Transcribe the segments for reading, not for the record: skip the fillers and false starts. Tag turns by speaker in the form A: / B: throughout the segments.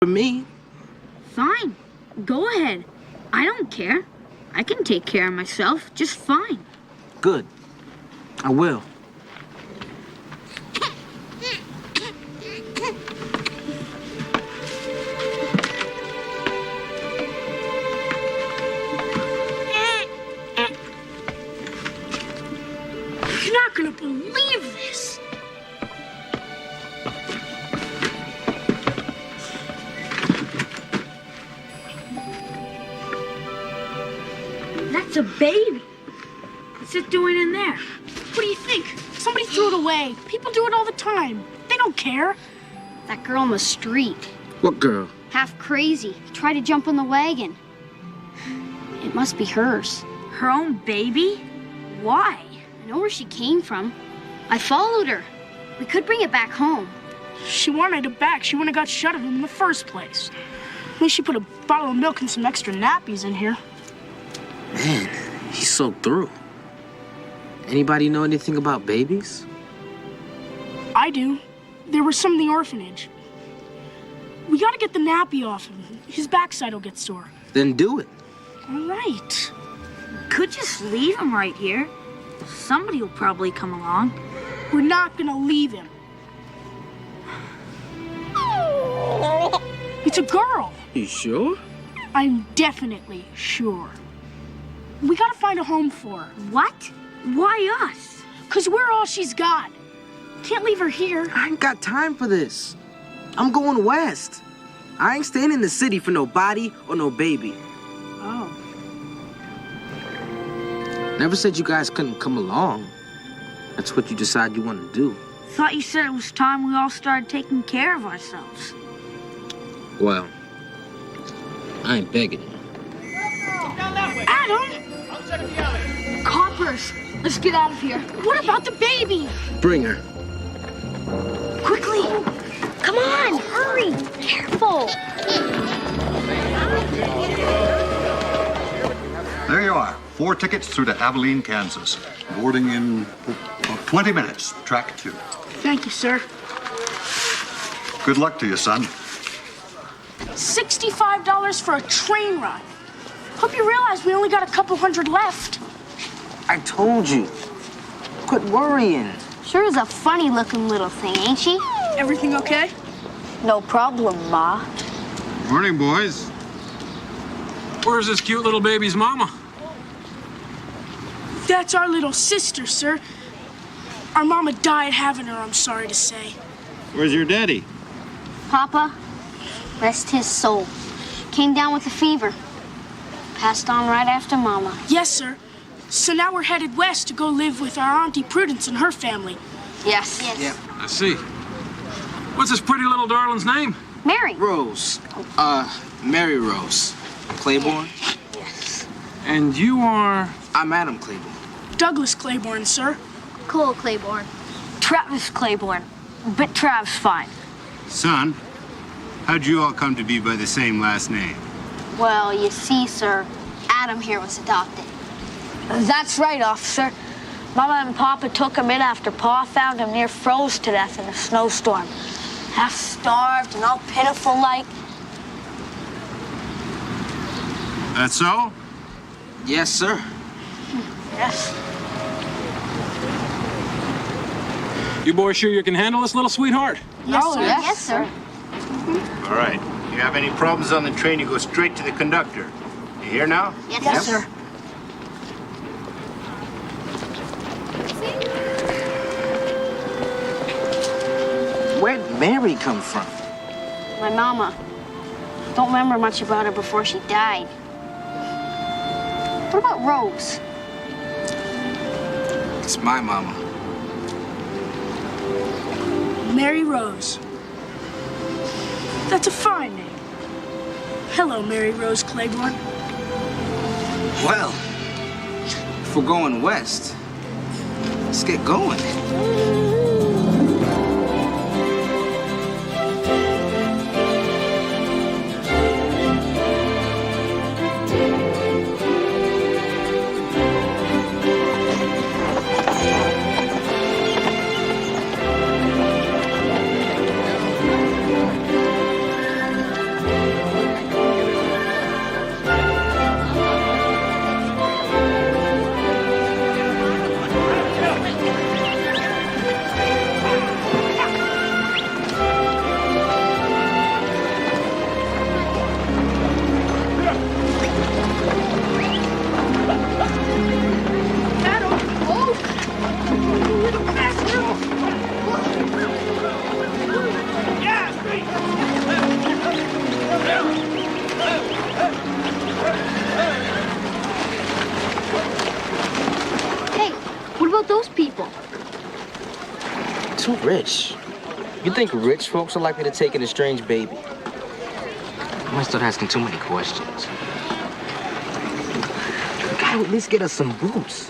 A: For me.
B: Fine. Go ahead. I don't care. I can take care of myself just fine.
A: Good. I will.
B: You're not gonna believe this. That's a baby. What's it doing in there?
C: What do you think? Somebody threw it away. People do it all the time. They don't care.
D: That girl on the street.
A: What girl?
D: Half crazy. Tried to jump on the wagon. It must be hers.
B: Her own baby? Why?
D: I know where she came from. I followed her. We could bring it back home.
C: She wanted it back. She wouldn't have got shut of it in the first place. At least she put a bottle of milk and some extra nappies in here.
A: Man, he's so through. Anybody know anything about babies?
C: I do. There were some in the orphanage. We gotta get the nappy off him. His backside will get sore.
A: Then do it.
C: All right.
B: Could just leave him right here. Somebody will probably come along.
C: We're not gonna leave him. It's a girl.
A: You sure?
C: I'm definitely sure. We gotta find a home for her.
B: What? Why us?
C: 'Cause we're all she's got. Can't leave her here.
A: I ain't got time for this. I'm going west. I ain't staying in the city for no body or no baby.
C: Oh.
A: Never said you guys couldn't come along. That's what you decide you want to do.
B: Thought you said it was time we all started taking care of ourselves.
A: Well, I ain't begging you.
C: Adam!
D: Coppers! Let's get out of here.
C: What about the baby?
A: Bring her.
D: Quickly! Come on, hurry! Careful!
E: There you are. 4 tickets through to Abilene, Kansas. Boarding in 20 minutes. Track 2.
C: Thank you, sir.
E: Good luck to you, son.
C: $65 for a train ride. Hope you realize we only got a couple hundred left.
A: I told you. Quit worrying.
D: Sure is a funny-looking little thing, ain't she?
C: Everything okay?
B: No problem, Ma.
F: Morning, boys. Where's this cute little baby's mama?
C: That's our little sister, sir. Our mama died having her, I'm sorry to say.
F: Where's your daddy?
D: Papa, rest his soul. Came down with a fever. Passed on right after Mama.
C: Yes, sir. So now we're headed west to go live with our Auntie Prudence and her family.
D: Yes.
A: Yeah.
F: I see. What's this pretty little darling's name?
D: Mary.
A: Rose. Mary Rose. Claiborne?
D: Yes.
F: And you are...
A: I'm Adam Claiborne.
C: Douglas Claiborne, sir.
D: Cole Claiborne.
B: Travis Claiborne. But Trav's fine.
G: Son, how'd you all come to be by the same last name?
D: Well, you see, sir, Adam here was adopted.
B: That's right, officer. Mama and Papa took him in after Pa found him near froze to death in a snowstorm. Half starved and all pitiful like.
G: That's so?
A: Yes, sir.
B: Yes.
F: You boys sure you can handle this little sweetheart?
C: Yes,
D: Oh,
C: sir.
D: yes, sir.
G: All right. If you have any problems on the train, you go straight to the conductor. You hear now?
D: Yes, sir.
A: Where'd Mary come from?
D: My mama. Don't remember much about her before she died. What about Rose?
A: It's my mama.
C: Mary Rose. That's a fine name. Hello, Mary Rose Claiborne.
A: Well, if we're going west, let's get going. too rich. You think rich folks are likely to take in a strange baby? I might start asking too many questions. You gotta at least get us some boots.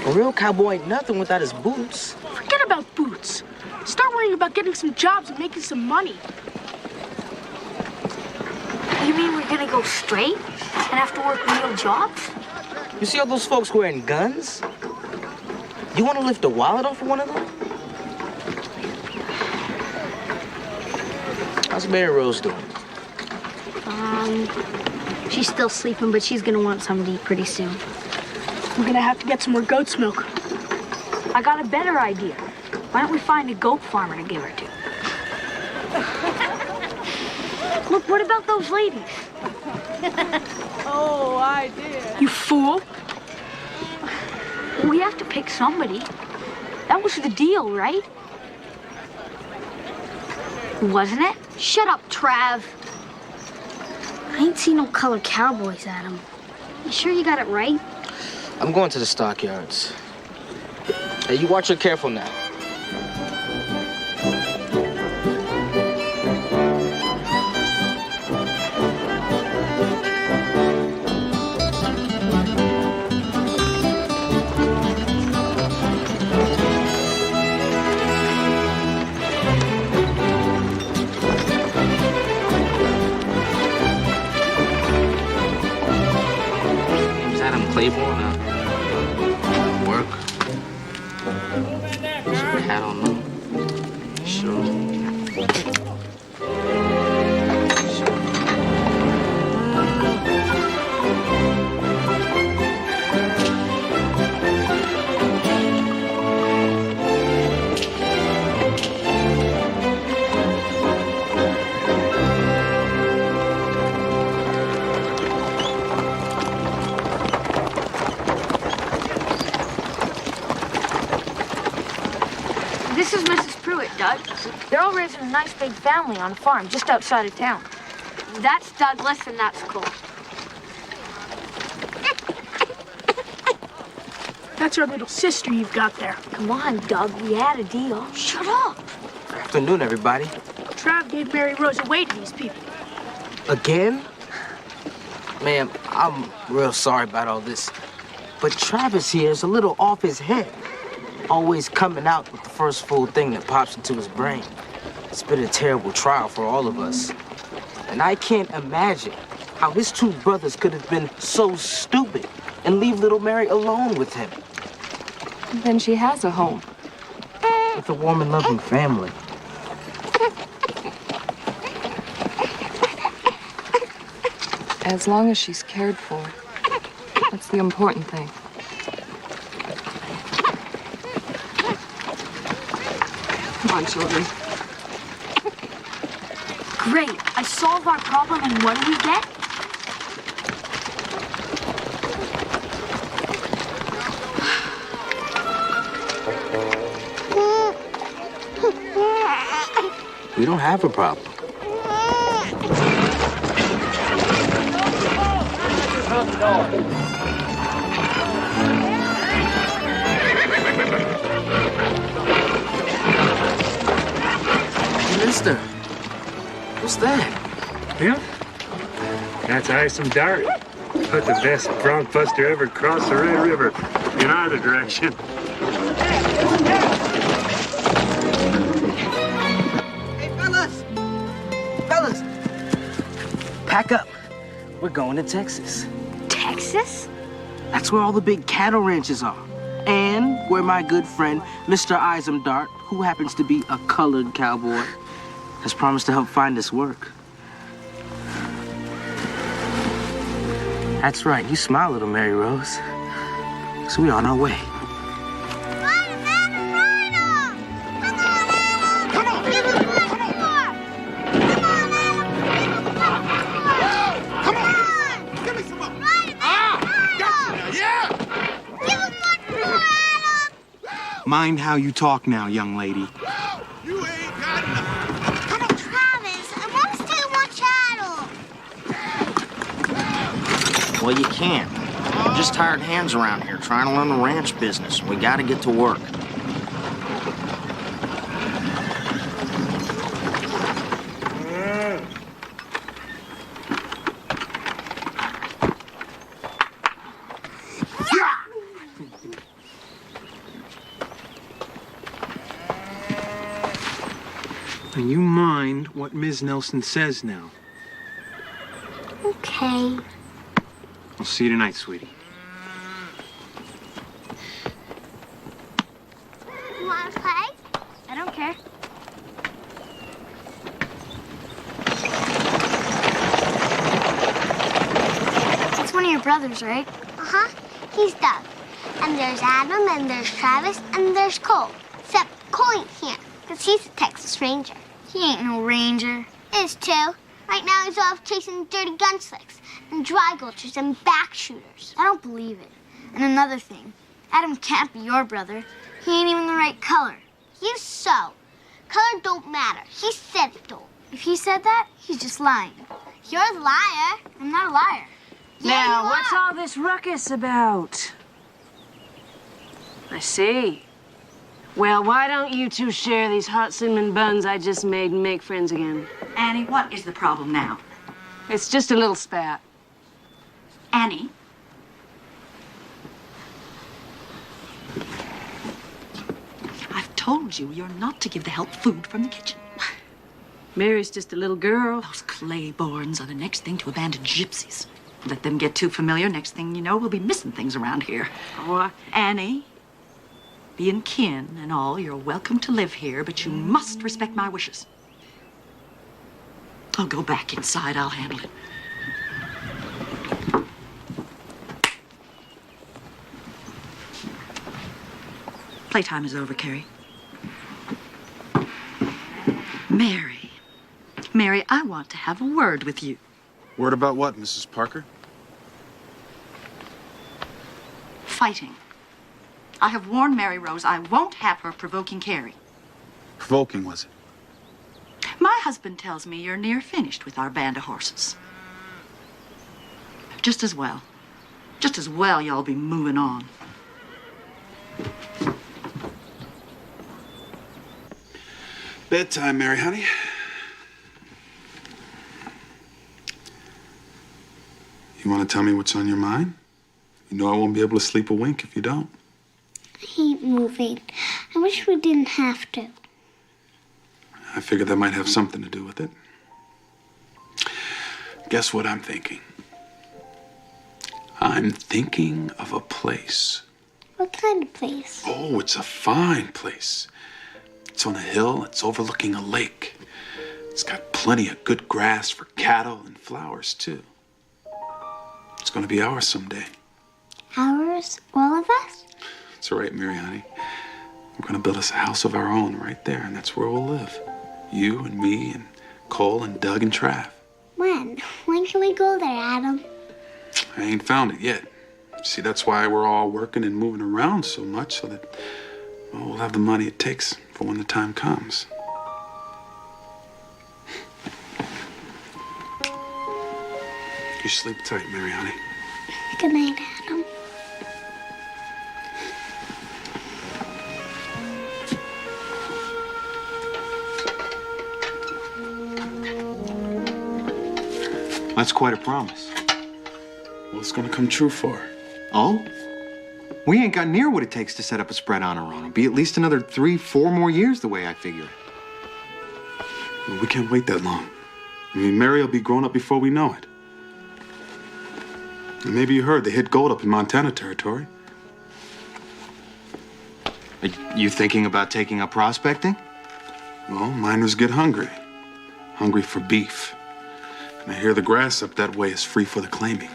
A: A real cowboy ain't nothing without his boots.
C: Forget about boots. Start worrying about getting some jobs and making some money.
B: You mean we're gonna go straight and have to work real jobs?
A: You see all those folks wearing guns? You want to lift a wallet off of one of them? How's Mary Rose doing?
D: She's still sleeping, but she's gonna want something to eat pretty soon.
C: We're gonna have to get some more goat's milk.
B: I got a better idea. Why don't we find a goat farmer to give her to? Look, what about those ladies?
C: Oh, I did. You fool.
B: We have to pick somebody. That was the deal, right? Wasn't it?
D: Shut up, Trav. I ain't seen no colored cowboys at him. You sure you got it right?
A: I'm going to the stockyards. Hey, you watch her careful now. Claiborne, work. I don't know. Sure.
B: This is Mrs. Pruitt, Doug. They're all raising a nice big family on a farm just outside of town.
D: That's Douglas, and that's cool.
C: That's our little sister you've got there.
B: Come on, Doug, we had a deal.
C: Shut up.
A: Good afternoon, everybody.
C: Trav gave Mary Rose away to these people.
A: Again? Ma'am, I'm real sorry about all this, but Travis here is a little off his head. Always coming out with the first full thing that pops into his brain. It's been a terrible trial for all of us. And I can't imagine how his two brothers could have been so stupid and leave little Mary alone with him.
H: Then she has a home.
A: With a warm and loving family.
H: As long as she's cared for. That's the important thing. Come on, children.
B: Great. I solved our problem, and what do we get?
A: We don't have a problem. Mister, what's that?
F: Yeah? That's Isom Dart. Put the best bronc buster ever crossed the Red River in either direction.
A: Hey, fellas! Fellas! Pack up. We're going to Texas.
B: Texas?
A: That's where all the big cattle ranches are. And where my good friend, Mr. Isom Dart, who happens to be a colored cowboy, has promised to help find us work. That's right. You smile, little Mary Rose. So we're on our way.
I: Mind how you talk now, young lady.
J: You ain't got nothing. Come on. Travis, I want to stay and watch cattle.
K: Well, you can't. We're just hired hands around here trying to learn the ranch business. We gotta get to work.
I: what Ms. Nelson says now.
D: Okay.
I: I'll see you tonight, sweetie.
D: You want to play? I don't care. It's one of your brothers, right? Uh-huh. He's Doug. And there's Adam, and there's Travis, and there's Cole. Except Cole ain't here, because he's a Texas Ranger. He ain't no ranger. Is too. Right now he's off chasing dirty gun slicks and dry gulchers and back shooters. I don't believe it. And another thing, Adam can't be your brother. He ain't even the right color. He's so. Color don't matter. He said it don't. If he said that, he's just lying. You're the liar. I'm not a liar.
L: Now, what's all this ruckus about? I see. Well, why don't you two share these hot cinnamon buns I just made and make friends again?
M: Annie, what is the problem now?
L: It's just a little spat.
M: Annie? I've told you you're not to give the help food from the kitchen.
L: Mary's just a little girl.
M: Those Clayborns are the next thing to abandoned gypsies. Let them get too familiar, next thing you know, we'll be missing things around here.
L: Oh,
M: Annie, being kin and all, you're welcome to live here, but you must respect my wishes. I'll go back inside. I'll handle it. Playtime is over, Carrie. Mary, I want to have a word with you.
N: Word about what, Mrs. Parker?
M: Fighting. I have warned Mary Rose I won't have her provoking Carrie.
N: Provoking, was it?
M: My husband tells me you're near finished with our band of horses. Just as well y'all be moving on.
N: Bedtime, Mary, honey. You want to tell me what's on your mind? You know I won't be able to sleep a wink if you don't.
D: I hate moving. I wish we didn't have to.
N: I figured that might have something to do with it. Guess what I'm thinking? I'm thinking of a place.
D: What kind of place?
N: Oh, it's a fine place. It's on a hill. It's overlooking a lake. It's got plenty of good grass for cattle and flowers, too. It's going to be ours someday.
D: Ours? All of us?
N: That's all right, Mary, honey. We're going to build us a house of our own right there, and that's where we'll live. You and me and Cole and Doug and Trav.
D: When? When can we go there, Adam?
N: I ain't found it yet. See, that's why we're all working and moving around so much, so that we'll have the money it takes for when the time comes. You sleep tight, Mary, honey.
D: Good night, Adam.
I: That's quite a promise.
N: Well, it's gonna come true for her.
I: Oh? We ain't got near what it takes to set up a spread on her own. It'll be at least another 3-4 more years the way I figure it.
N: Well, we can't wait that long. I mean, Mary will be grown up before we know it. And maybe you heard they hit gold up in Montana territory.
I: Are you thinking about taking up prospecting?
N: Well, miners get hungry. Hungry for beef. And I hear the grass up that way is free for the claiming.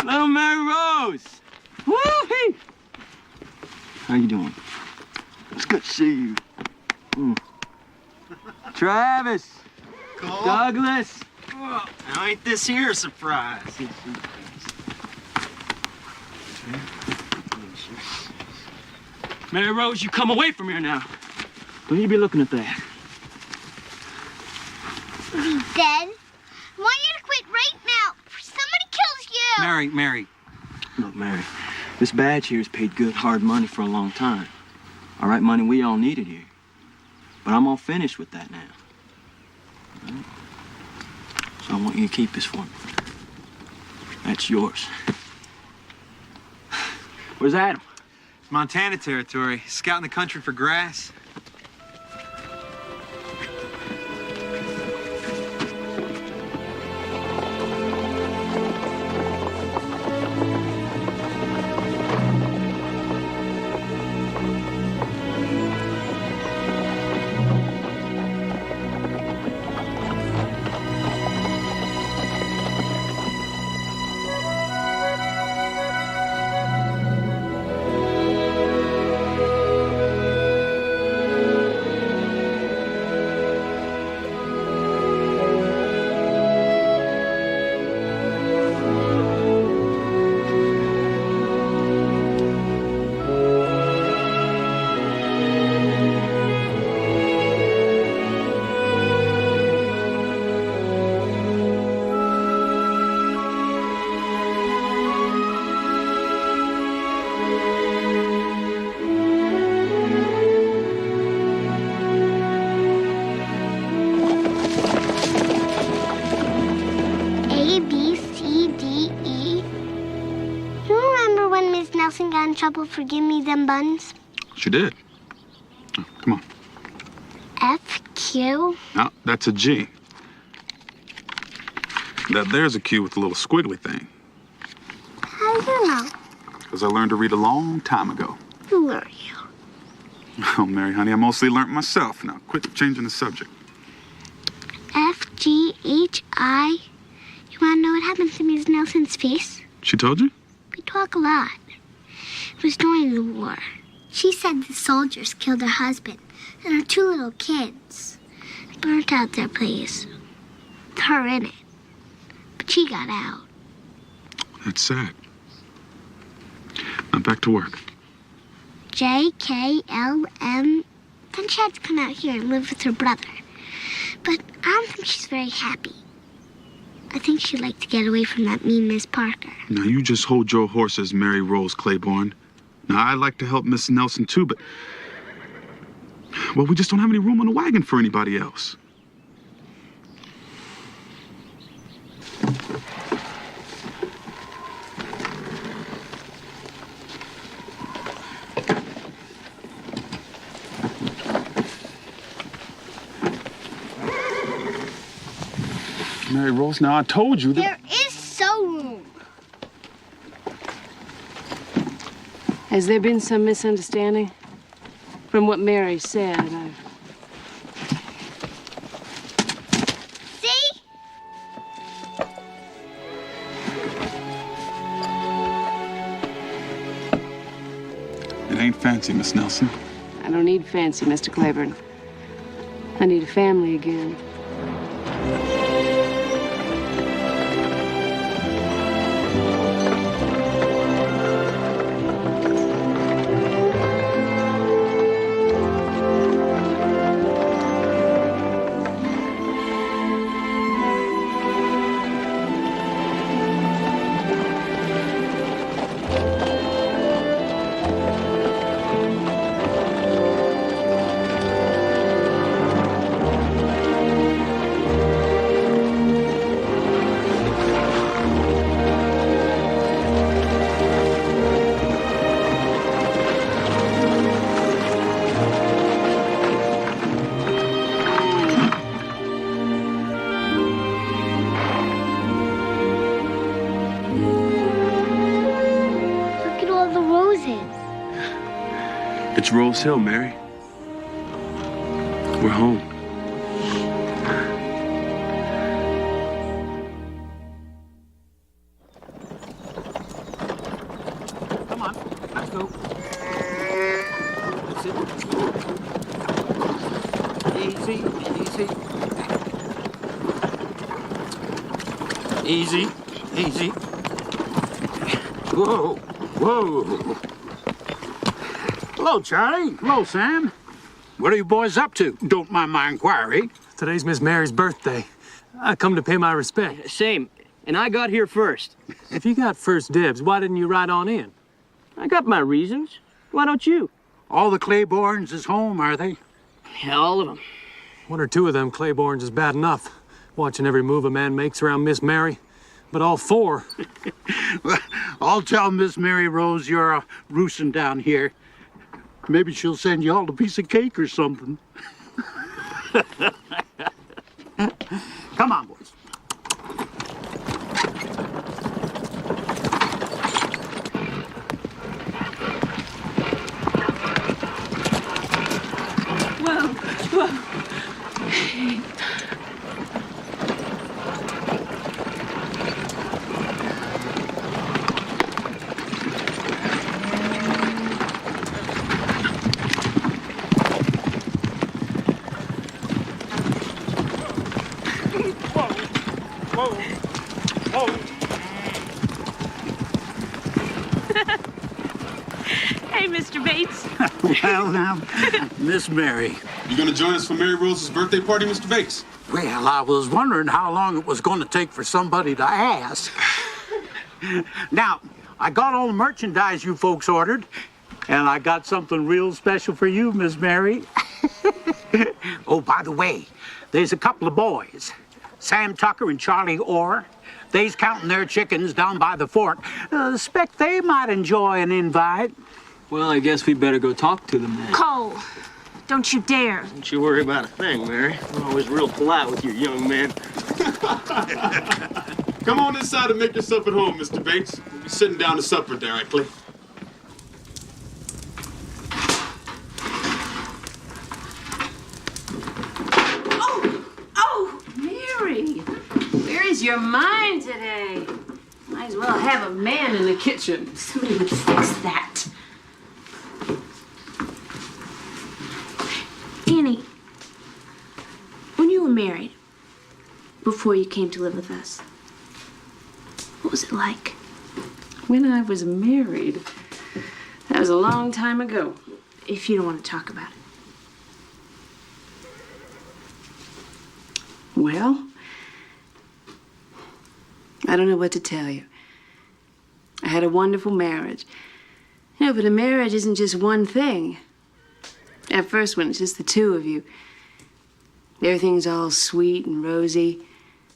I: Little Mary Rose! Woo-hee! How you doing? It's good to see you. Travis,
E: Cole.
K: Douglas! Now ain't this here a surprise? Mary Rose, you come away from here now. Don't you be looking at that.
D: Is he dead? I want you to quit right now. Somebody kills you.
K: Mary. Look, Mary, this badge here's paid good, hard money for a long time. All right, money we all needed here. But I'm all finished with that now. All right? So I want you to keep this for me. That's yours. Where's Adam?
I: Montana territory. Scouting the country for grass.
D: Got in trouble for giving me them buns?
N: She did. Oh, come on.
D: F-Q?
N: No, that's a G. There's a Q with a little squiggly thing.
D: How do you know?
N: Because I learned to read a long time ago.
D: Who are you?
N: Oh, Mary, honey, I mostly learned myself. Now, quit changing the subject.
D: F-G-H-I. You want to know what happened to Ms. Nelson's face?
N: She told you?
D: We talk a lot. It was during the war. She said the soldiers killed her husband and her 2 little kids. Burnt out their place. With her in it. But she got out.
N: That's sad. Now back to work.
D: J-K-L-M. Then she had to come out here and live with her brother. But I don't think she's very happy. I think she'd like to get away from that mean Miss Parker.
N: Now, you just hold your horses, Mary Rose Claiborne. Now, I'd like to help Miss Nelson, too, but... well, we just don't have any room on the wagon for anybody else. Mary Rose, now I told you that...
D: There is so room.
L: Has there been some misunderstanding? From what Mary said,
D: See?
N: It ain't fancy, Miss Nelson.
L: I don't need fancy, Mr. Claiborne. I need a family again.
K: It's Rose Hill, Mary. We're home.
A: Come on, let's go. That's it. Easy, easy.
O: Easy, easy. Whoa, whoa. Hello, Charlie. Hello, Sam. What are you boys up to? Don't mind my inquiry.
P: Today's Miss Mary's birthday. I come to pay my respects.
K: Same. And I got here first.
P: If you got first dibs, why didn't you ride on in?
K: I got my reasons. Why don't you?
O: All the Claibornes is home, are they?
K: Yeah, all of them.
P: One or two of them Claibornes is bad enough, watching every move a man makes around Miss Mary. But all four.
O: Well, I'll tell Miss Mary Rose you're roosting down here. Maybe she'll send you all a piece of cake or something. Come on, boys.
L: Whoa, whoa.
Q: Hey, Mr. Bates.
O: Well, now, Miss Mary.
N: You gonna join us for Mary Rose's birthday party, Mr. Bates?
O: Well, I was wondering how long it was going to take for somebody to ask. Now, I got all the merchandise you folks ordered, and I got something real special for you, Miss Mary. Oh, by the way, there's a couple of boys, Sam Tucker and Charlie Orr. They's counting their chickens down by the fort. Expect they might enjoy an invite.
K: Well, I guess we better go talk to them then.
Q: Cole, don't you dare.
K: Don't you worry about a thing, Mary. I'm always real polite with you young men.
N: Come on inside and make yourself at home, Mr. Bates. We'll be sitting down to supper directly.
L: Oh, Mary. Where is your mind today? Might as well have a man in the kitchen.
Q: Somebody would fix that. Annie, when you were married, before you came to live with us, what was it like?
L: When I was married? That was a long time ago.
Q: If you don't want to talk about it.
L: Well, I don't know what to tell you. I had a wonderful marriage. You know, but a marriage isn't just one thing. At first, when it's just the two of you, everything's all sweet and rosy.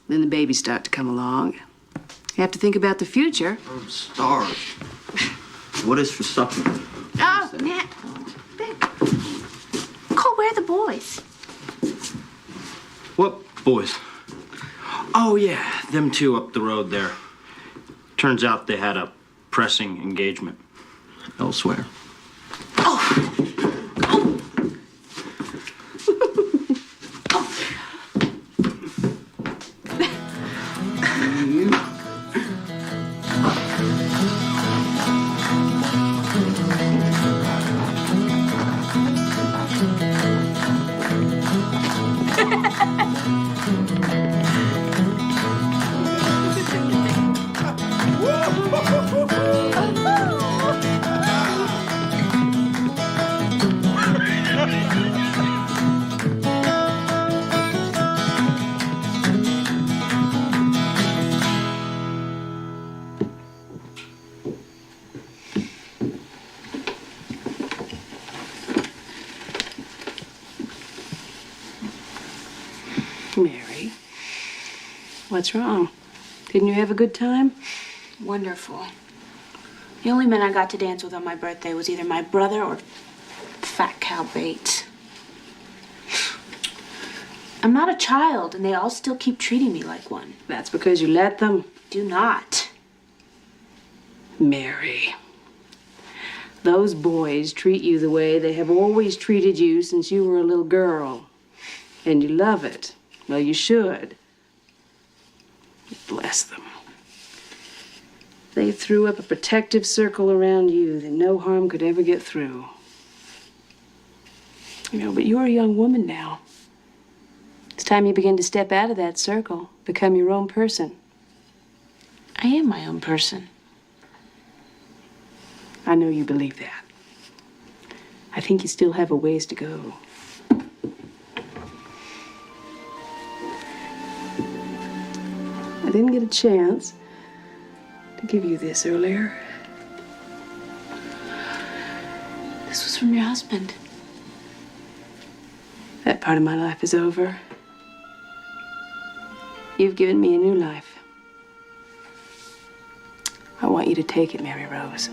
L: Then the babies start to come along. You have to think about the future.
K: I'm starved. What is for supper?
Q: Oh, Nat. Cole, where are the boys?
K: What boys? Oh, yeah, them two up the road there. Turns out they had a pressing engagement elsewhere.
L: Mary, what's wrong? Didn't you have a good time?
Q: Wonderful. The only men I got to dance with on my birthday was either my brother or Fat Cow Bates. I'm not a child, and they all still keep treating me like one.
L: That's because you let them.
Q: Do not.
L: Mary, those boys treat you the way they have always treated you since you were a little girl. And you love it. Well, you should. Bless them. They threw up a protective circle around you that no harm could ever get through. You know, but you're a young woman now. It's time you begin to step out of that circle, become your own person. I am my own person. I know you believe that. I think you still have a ways to go. I didn't get a chance to give you this earlier. This was from your husband. That part of my life is over. You've given me a new life. I want you to take it, Mary Rose.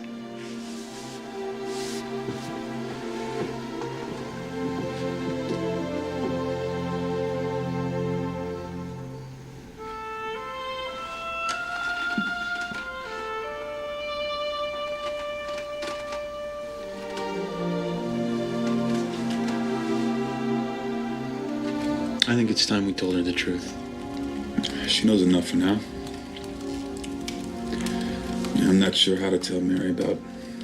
N: I think it's time we told her the truth. She knows enough for now. I'm not sure how to tell Mary about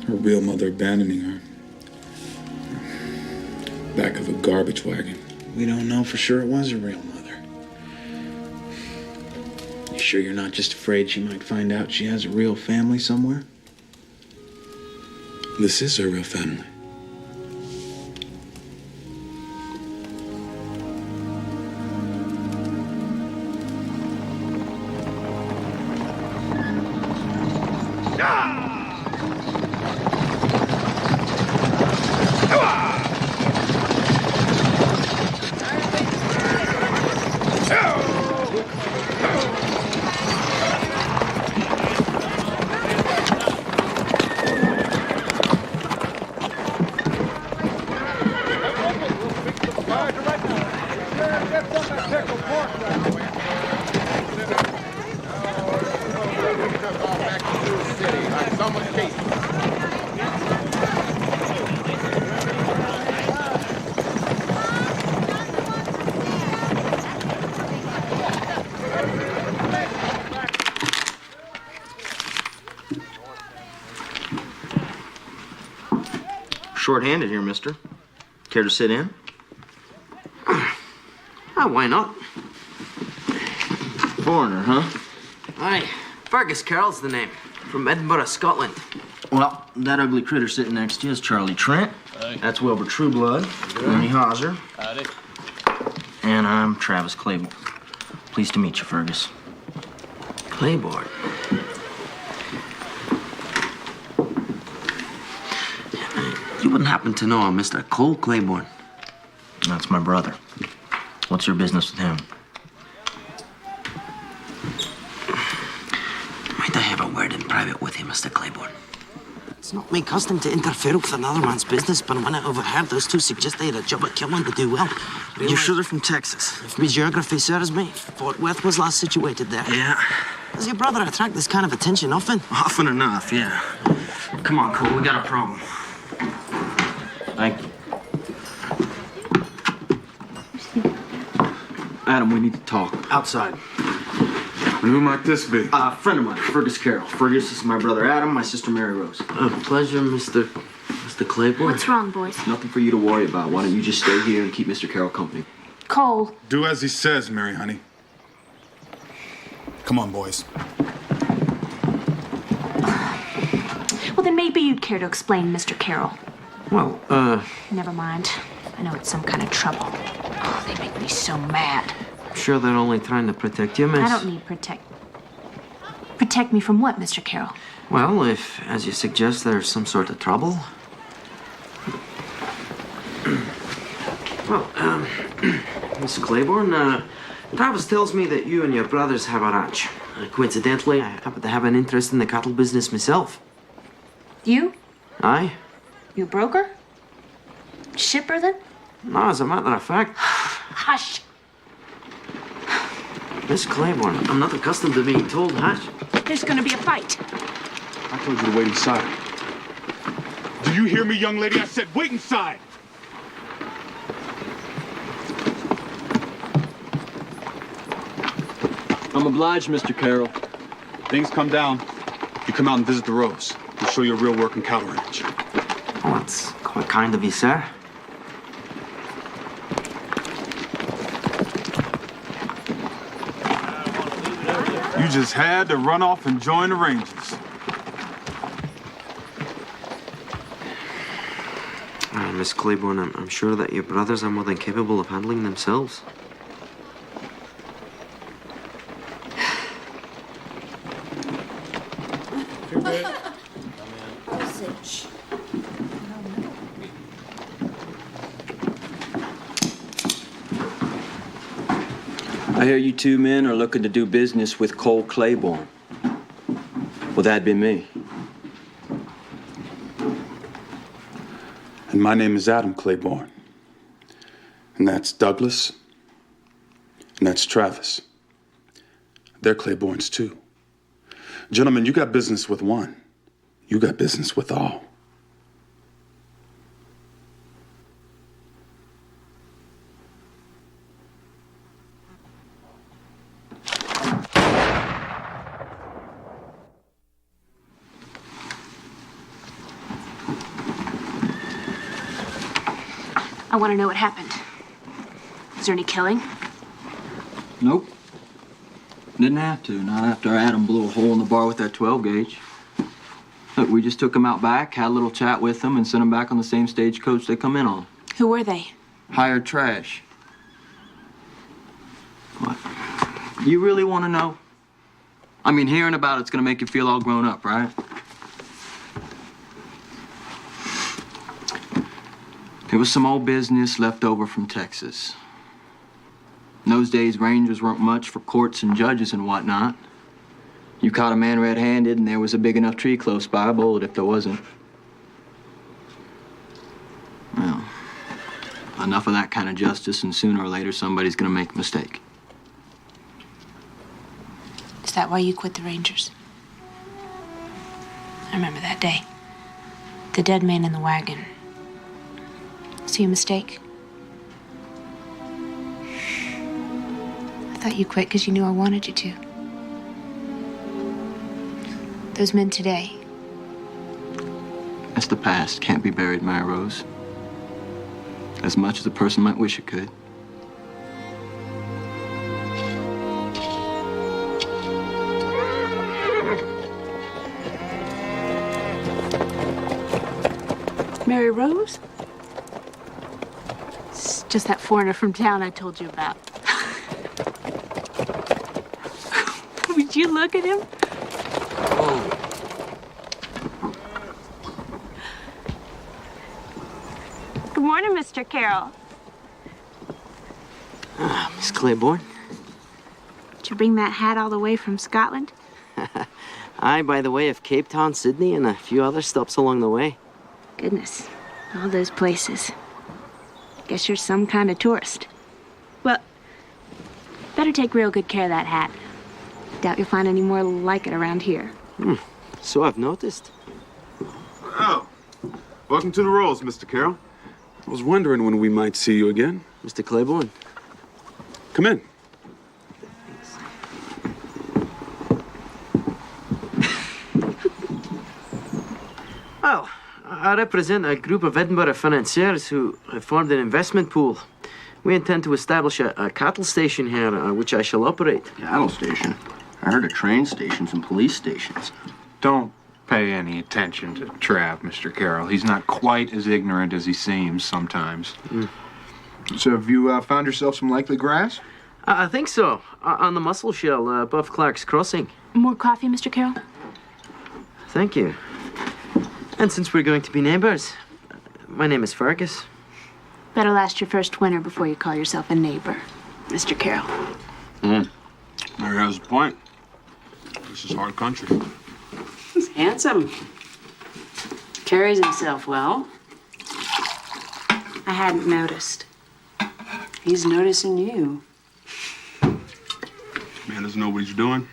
N: her real mother abandoning her. Back of a garbage wagon. We don't know for sure it was her real mother. You sure you're not just afraid she might find out she has a real family somewhere? This is her real family.
K: Short-handed here, mister. Care to sit in? Why not? Foreigner, huh?
A: Aye. Fergus Carroll's the name. From Edinburgh, Scotland.
K: Well, that ugly critter sitting next to you is Charlie Trent. Aye. That's Wilbur Trueblood. Ernie Hauser.
R: Howdy.
K: And I'm Travis Claiborne. Pleased to meet you, Fergus.
A: Claiborne?
K: You wouldn't happen to know a Mr. Cole Claiborne? That's my brother. What's your business with him? Might I have a word in private with you, Mr. Claiborne?
A: It's not my custom to interfere with another man's business, but when I overheard those two suggest they had a job at killing to do well.
K: You're sure they're from Texas?
A: If my geography serves me, Fort Worth was last situated there.
K: Yeah.
A: Does your brother attract this kind of attention often?
K: Often enough, yeah. Come on, Cole, we got a problem. Thank you. Adam, we need to talk. Outside.
N: Who might this be?
K: A friend of mine, Fergus Carroll. Fergus is my brother Adam, my sister Mary Rose.
A: Pleasure, Mr. Claiborne.
Q: What's wrong, boys?
K: Nothing for you to worry about. Why don't you just stay here and keep Mr. Carroll company?
Q: Cole.
N: Do as he says, Mary, honey. Come on, boys.
Q: Well, then maybe you'd care to explain, Mr. Carroll.
A: Well,
Q: Never mind. I know it's some kind of trouble. Oh, they make me so mad.
A: I'm sure they're only trying to protect you, miss.
Q: I don't need protect. Protect me from what, Mr. Carroll?
A: Well, if, as you suggest, there's some sort of trouble. Well, Mr. Claiborne, Travis tells me that you and your brothers have a ranch. Coincidentally, I happen to have an interest in the cattle business myself.
Q: You?
A: Aye?
Q: You a broker? Shipper, then?
A: No, as a matter of fact.
Q: Hush.
A: Miss Claiborne, I'm not accustomed to being told hush.
Q: There's gonna be a fight.
N: I told you to wait inside. Do you hear me, young lady? I said wait inside.
K: I'm obliged, Mr. Carroll.
N: Things come down. You come out and visit the Rose. We'll show you a real working cattle ranch.
A: Oh, that's quite kind of you, sir.
N: You just had to run off and join the Rangers.
R: Miss Claiborne, I'm sure that your brothers are more than capable of handling themselves.
K: I hear you two men are looking to do business with Cole Claiborne. Well, that'd be me.
N: And my name is Adam Claiborne. And that's Douglas. And that's Travis. They're Claibornes too. Gentlemen, you got business with one. You got business with all.
Q: I want to know what happened. Is there any killing?
K: Nope. Didn't have to, not after Adam blew a hole in the bar with that 12 gauge. Look, we just took them out back, had a little chat with them, and sent them back on the same stagecoach they come in on.
Q: Who were they?
K: Hired trash. What? You really want to know? I mean, hearing about it's gonna make you feel all grown up, right? It was some old business left over from Texas. In those days, Rangers weren't much for courts and judges and whatnot. You caught a man red-handed and there was a big enough tree close by, a bullet if there wasn't. Well, enough of that kind of justice and sooner or later somebody's gonna make a mistake.
Q: Is that why you quit the Rangers? I remember that day. The dead man in the wagon. See a mistake? I thought you quit because you knew I wanted you to. Those men today.
K: That's the past. Can't be buried, Mary Rose. As much as a person might wish it could.
Q: Mary Rose? It's just that foreigner from town I told you about. Would you look at him?
B: Good morning, Mr. Carroll.
R: Miss Claiborne?
Q: Did you bring that hat all the way from Scotland?
R: Aye, by the way of Cape Town, Sydney, and a few other stops along the way.
Q: Goodness, all those places. Guess you're some kind of tourist. Well, better take real good care of that hat. Doubt you'll find any more like it around here.
R: So I've noticed.
N: Oh, welcome to the Rolls, Mr. Carroll. I was wondering when we might see you again.
R: Mr. Claiborne.
N: Come in.
R: Well, I represent a group of Edinburgh financiers who have formed an investment pool. We intend to establish a cattle station here, which I shall operate.
S: Cattle station? I heard of train stations and police stations.
N: Don't pay any attention to Trav, Mr. Carroll. He's not quite as ignorant as he seems sometimes.
I: So have you found yourself some likely grass?
R: I think so. On the mussel shell above Clark's Crossing.
Q: More coffee, Mr. Carroll?
R: Thank you. And since we're going to be neighbors, my name is Fergus.
Q: Better last your first winter before you call yourself a neighbor, Mr. Carroll.
N: Mary has a point. This is hard country.
L: He's handsome. Carries himself well. I hadn't noticed. He's noticing you.
N: Man doesn't know what he's doing.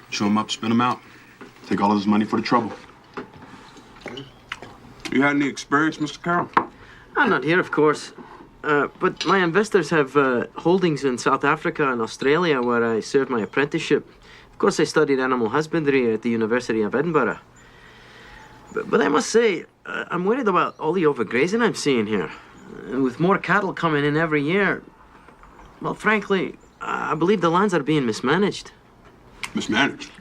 N: Show him up, spin him out. Take all of his money for the trouble. You had any experience, Mr. Carroll?
R: I'm not here, of course. But my investors have holdings in South Africa and Australia where I served my apprenticeship. Of course, I studied animal husbandry at the University of Edinburgh. But I must say, I'm worried about all the overgrazing I'm seeing here. And with more cattle coming in every year, well, frankly, I believe the lands are being mismanaged.
N: Mismanaged?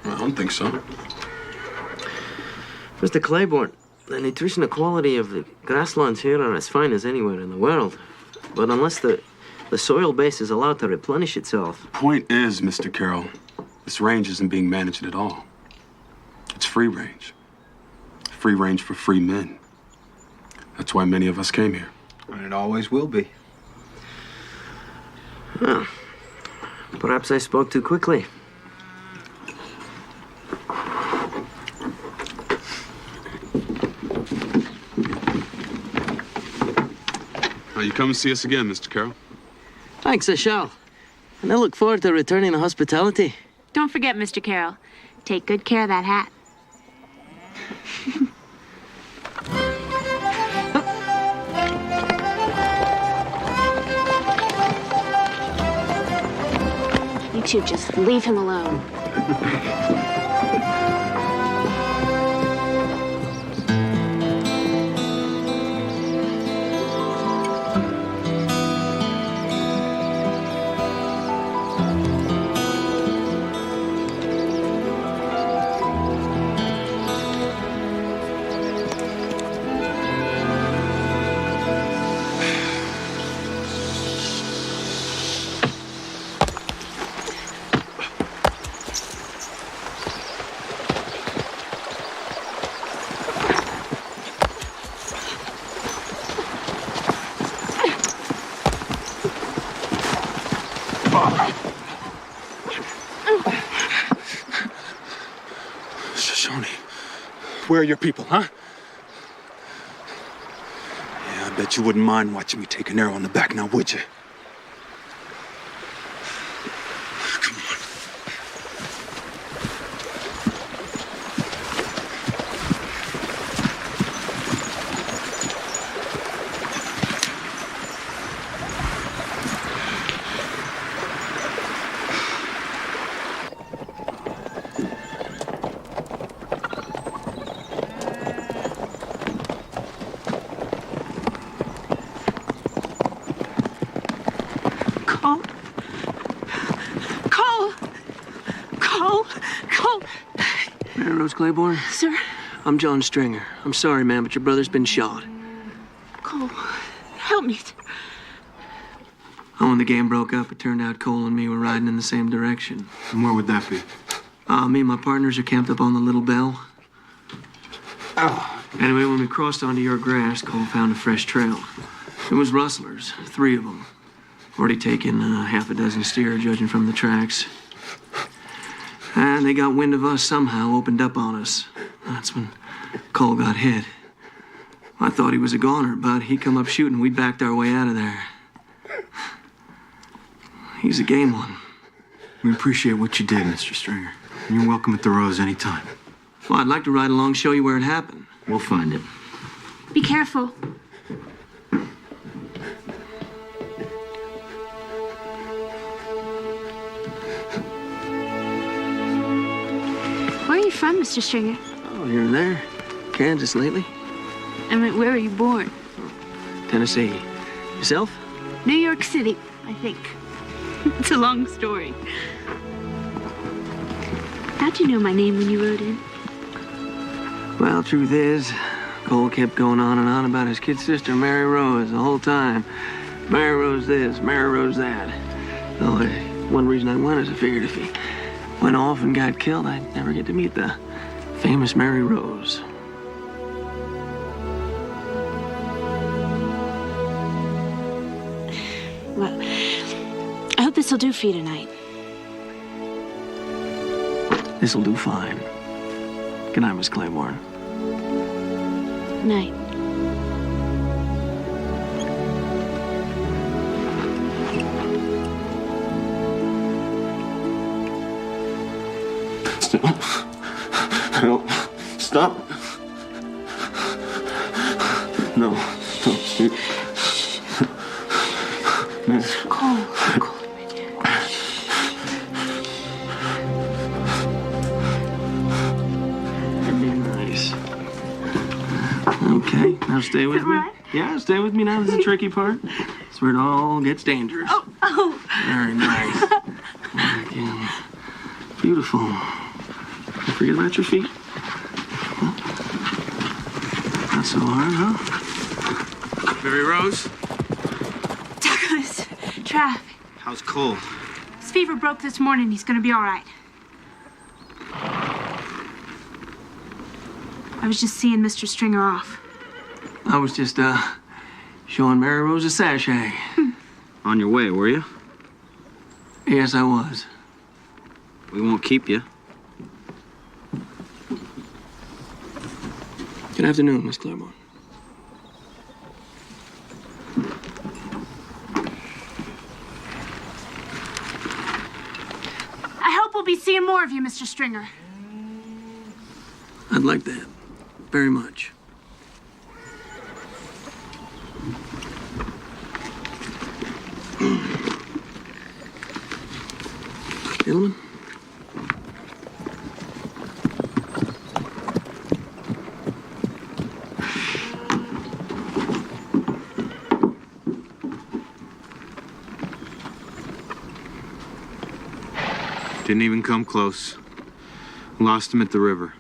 N: Well, I don't think so.
R: Mr. Claiborne, the nutritional quality of the grasslands here are as fine as anywhere in the world. But unless the soil base is allowed to replenish itself...
N: The point is, Mr. Carroll, this range isn't being managed at all. It's free range. Free range for free men. That's why many of us came here.
I: And it always will be.
R: Huh. Perhaps I spoke too quickly.
N: You come and see us again, Mr. Carroll.
R: Thanks, I shall. And I look forward to returning the hospitality.
Q: Don't forget, Mr. Carroll. Take good care of that hat. You two just leave him alone.
N: Where are your people, huh? Yeah, I bet you wouldn't mind watching me take an arrow in the back now, would you? Come on.
R: Claiborne?
Q: Sir?
R: I'm John Stringer. I'm sorry, ma'am, but your brother's been shot.
Q: Cole, help me.
R: Oh, when the game broke up, it turned out Cole and me were riding in the same direction.
I: And where would that be?
R: Me and my partners are camped up on the Little Bell.
I: Oh.
R: Anyway, when we crossed onto your grass, Cole found a fresh trail. It was rustlers, 3 of them. Already taken half a dozen steer, judging from the tracks. And they got wind of us somehow, opened up on us. That's when Cole got hit. I thought he was a goner, but he come up shooting. We backed our way out of there. He's a game one.
I: We appreciate what you did, Mr. Stringer. You're welcome at the Rose anytime.
R: Well, I'd like to ride along, show you where it happened.
I: We'll find it.
Q: Be careful. Where are you from, Mr. Stringer?
R: Oh, here and there. Kansas lately.
Q: I mean, where were you born?
R: Tennessee. Yourself?
Q: New York City, I think. It's a long story. How'd you know my name when you rode in?
R: Well, truth is, Cole kept going on and on about his kid sister, Mary Rose, the whole time. Mary Rose this, Mary Rose that. Oh, one reason I went is I figured if he went off and got killed, I'd never get to meet the famous Mary Rose.
Q: Well, I hope this'll do for you tonight.
R: This'll do fine. Good night, Miss Claiborne.
Q: Night.
I: No. Stop. No. Stop.
Q: Cole.
R: Nice. Okay, now stay with me.
Q: Right?
R: Yeah, stay with me now. This is the tricky part. It's where it all gets dangerous.
Q: Oh.
R: Very nice.
K: again. Beautiful. You forget about your feet? Not so hard, huh?
R: Mary Rose?
Q: Douglas, Trav,
R: How's Cole?
Q: his fever broke this morning. He's gonna be all right. I was just seeing Mr. Stringer off.
K: I was just, showing Mary Rose a sachet.
R: On your way, were you?
K: Yes, I was.
R: We won't keep you.
K: Good afternoon, Miss Claiborne.
Q: I hope we'll be seeing more of you, Mr. Stringer.
K: I'd like that. Very much. Gentlemen?
I: Didn't even come close. Lost him at the river.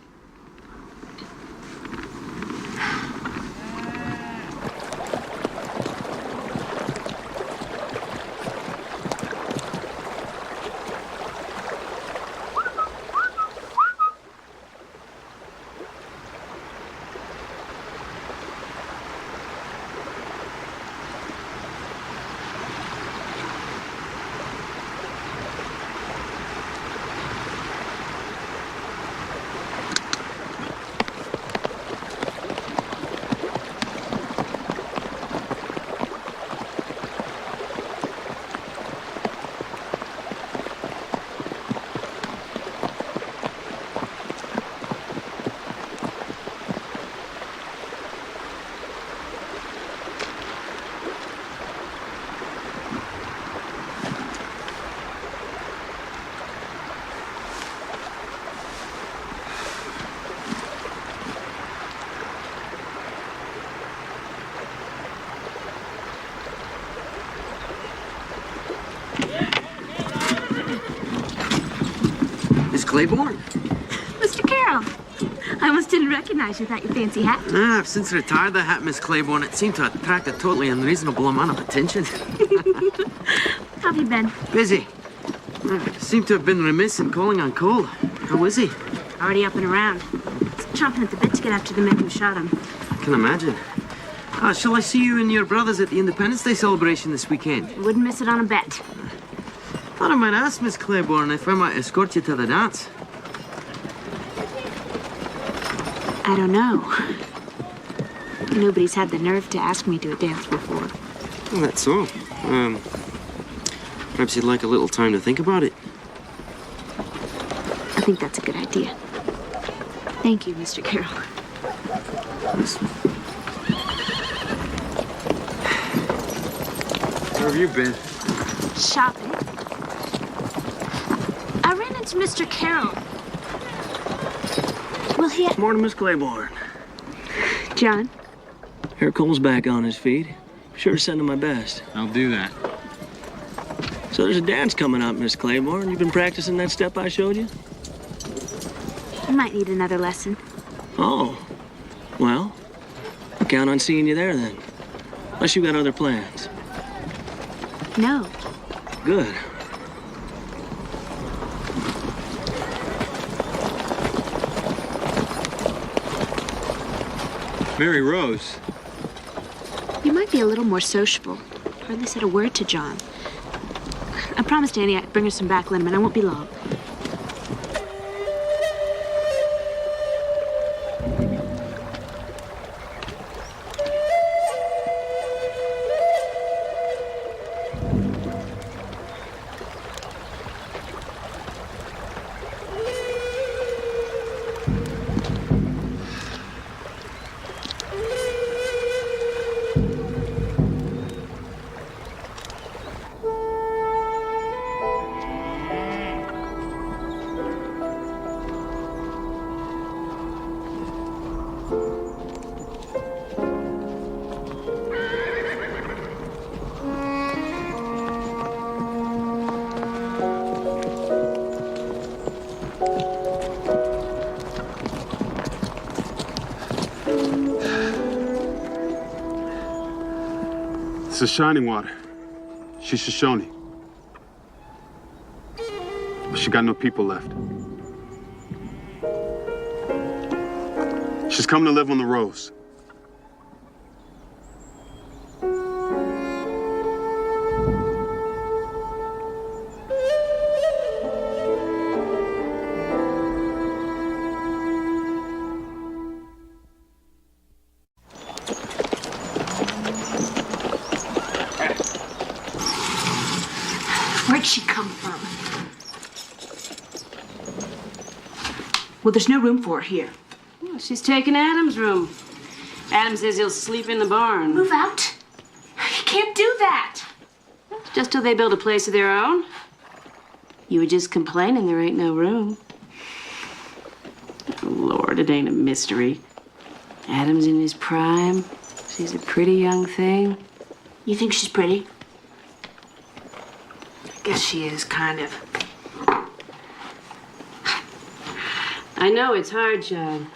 R: Claiborne?
Q: Mr. Carroll, I almost didn't recognize you without your fancy hat.
R: I've since retired the hat, Miss Claiborne. It seemed to attract a totally unreasonable amount of attention.
Q: How have you been?
R: Busy. I seem to have been remiss in calling on Cole. How is he?
Q: Already up and around. He's chomping at the bit to get after the men who shot him.
R: I can imagine. Shall I see you and your brothers at the Independence Day celebration this weekend?
Q: Wouldn't miss it on a bet.
R: Thought I might ask Miss Claiborne if I might escort you to the dance.
Q: I don't know. Nobody's had the nerve to ask me to a dance before.
R: Well, that's so. Perhaps you'd like a little time to think about it.
Q: I think that's a good idea. Thank you, Mr. Carroll.
R: Where have you been?
Q: Shopping. I ran into Mr. Carroll. Will he...
K: Morning, Miss Claiborne.
Q: John?
K: Here Cole's back on his feet. Sure to send him my best.
I: I'll do that.
K: So there's a dance coming up, Miss Claiborne. You've been practicing that step I showed you?
Q: I might need another lesson.
K: Oh. Well, I count on seeing you there then. Unless you got other plans.
Q: No.
K: Good.
I: Mary Rose.
Q: You might be a little more sociable. Hardly said a word to John. I promised Annie I'd bring her some back lemon. I won't be long.
N: It's the Shining Water. She's Shoshone. But she got no people left. She's coming to live on the Rose.
L: Where'd she come from? Well, there's no room for her here. Well, she's taking Adam's room. Adam says he'll sleep in the barn.
Q: Move out. You can't do that.
L: Just till they build a place of their own. You were just complaining there ain't no room. Oh, Lord, it ain't a mystery. Adam's in his prime. She's a pretty young thing.
Q: You think she's pretty?
L: Guess she is, kind of. I know it's hard, John.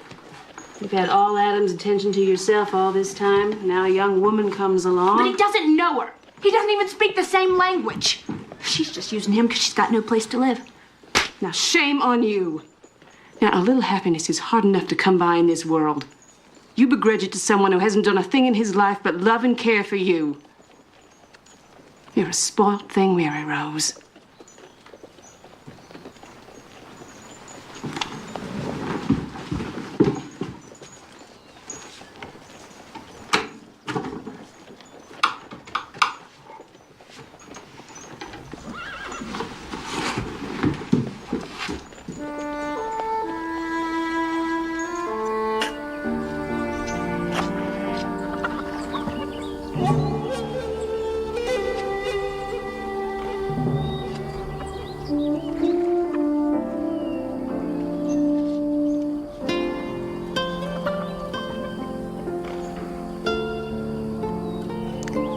L: You've had all Adam's attention to yourself all this time. Now a young woman comes along.
Q: But he doesn't know her. He doesn't even speak the same language. She's just using him because she's got no place to live.
L: Now, shame on you. Now, a little happiness is hard enough to come by in this world. You begrudge it to someone who hasn't done a thing in his life but love and care for you. You're a spoiled thing, Mary Rose.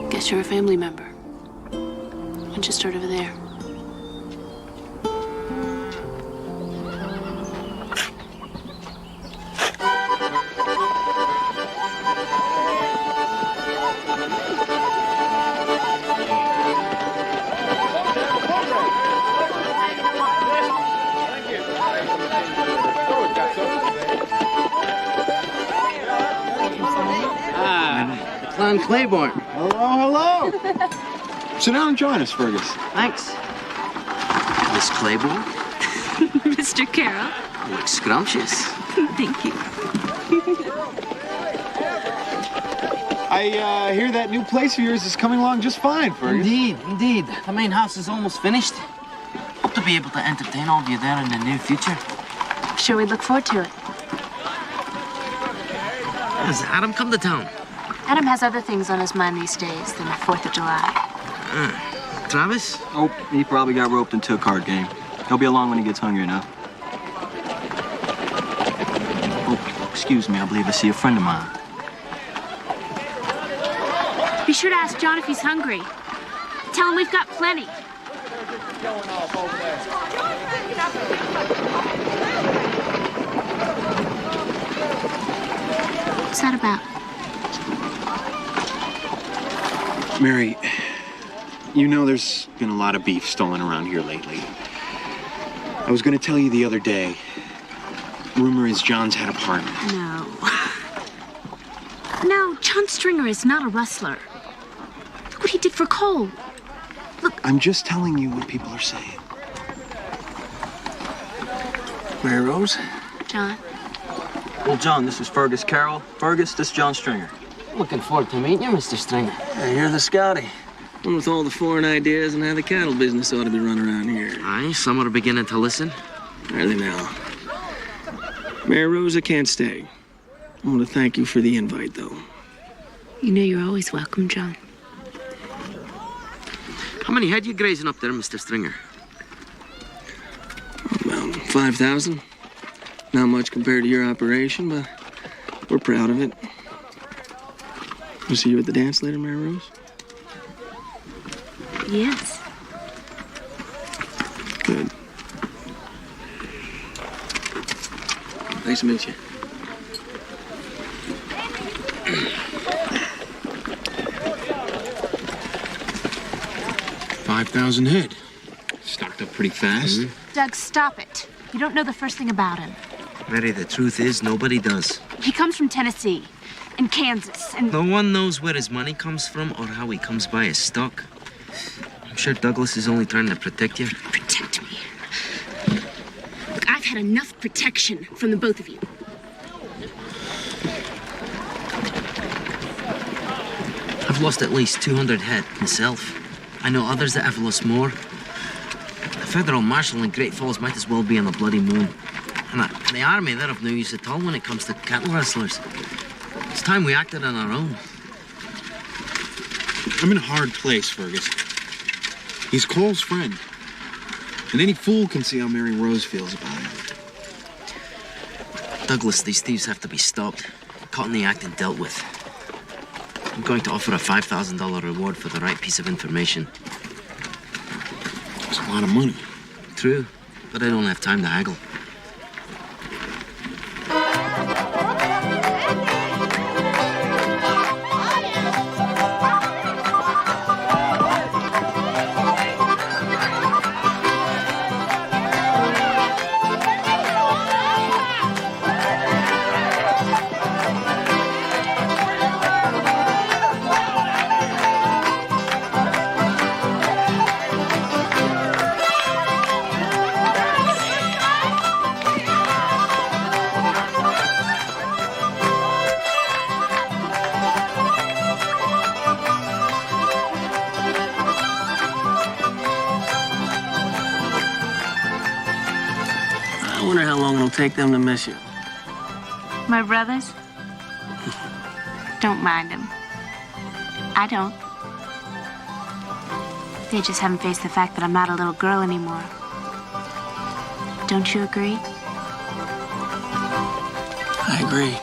L: Guess you're a family member. I just start over there.
R: Clown Claiborne.
I: Hello, hello. Sit down and join us, Fergus.
R: Thanks. Miss Claiborne?
Q: Mr. Carroll.
R: You look scrumptious.
Q: Thank you.
I: I hear that new place of yours is coming along just fine, Fergus.
R: Indeed. The main house is almost finished. Hope to be able to entertain all of you there in the near future.
Q: Sure, we look forward to it.
R: Has Adam come to town?
Q: Adam has other things on his mind these days than the 4th of July.
R: Travis?
K: Oh, he probably got roped into a card game. He'll be along when he gets hungry enough. Oh, excuse me, I believe I see a friend of mine.
Q: Be sure to ask John if he's hungry. Tell him we've got plenty. What's that about?
I: Mary, you know there's been a lot of beef stolen around here lately. I was going to tell you the other day. Rumor is John's had a partner.
Q: No. No, John Stringer is not a rustler. Look what he did for Cole.
I: I'm just telling you what people are saying.
K: Mary Rose?
Q: John.
K: Well, John, this is Fergus Carroll. Fergus, this is John Stringer.
R: Looking forward to meeting you, Mr. Stringer.
K: Hey, you're the Scotty. One with all the foreign ideas and how the cattle business ought to be run around here.
R: Aye, some are beginning to listen.
K: Are they now? Mary Rose, I can't stay. I want to thank you for the invite, though.
Q: You know you're always welcome, John.
R: How many head you grazing up there, Mr. Stringer?
K: About 5,000. Not much compared to your operation, but we're proud of it. We'll see you at the dance later, Mary Rose?
Q: Yes.
K: Good. Nice to meet you. $5,000 head. Stocked up pretty fast.
Q: Doug, stop it. You don't know the first thing about him.
R: Mary, the truth is, nobody does.
Q: He comes from Tennessee and Kansas and...
R: No one knows where his money comes from or how he comes by his stock. I'm sure Douglas is only trying to protect you.
Q: Protect me. Look, I've had enough protection from the both of you.
R: I've lost at least 200 head myself. I know others that have lost more. The federal marshal in Great Falls might as well be on the bloody moon. And the army, they're of no use at all when it comes to cattle rustlers. It's time we acted on our own.
I: I'm in a hard place, Fergus. He's Cole's friend. And any fool can see how Mary Rose feels about him.
R: Douglas, these thieves have to be stopped, caught in the act and dealt with. I'm going to offer a $5,000 reward for the right piece of information.
I: That's a lot of money.
R: True, but I don't have time to haggle.
K: I wonder how long it'll take them to miss you.
Q: My brothers? Don't mind them. I don't. They just haven't faced the fact that I'm not a little girl anymore. Don't you agree?
K: I agree.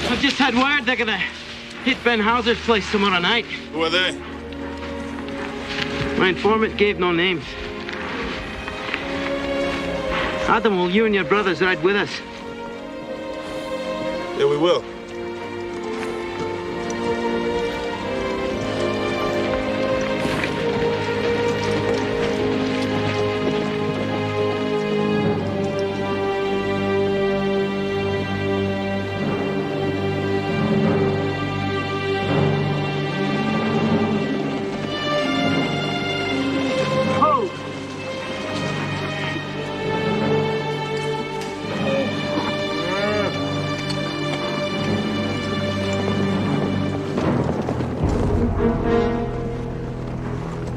R: I've just had word they're gonna hit Ben Hauser's place tomorrow night.
N: Who are they?
R: My informant gave no names. Adam, will you and your brothers ride with us?
N: Yeah, we will.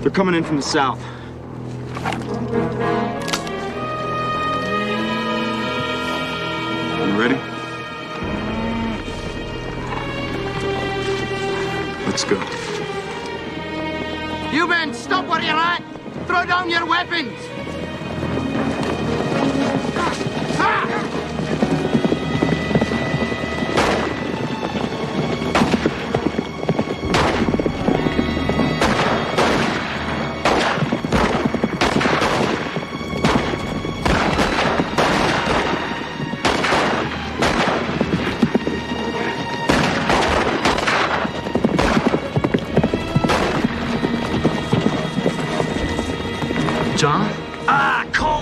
K: They're coming in from the south.
I: You ready? Let's go.
A: You men, stop where you're at! Throw down your weapons!
R: John?
A: Ah, Cole!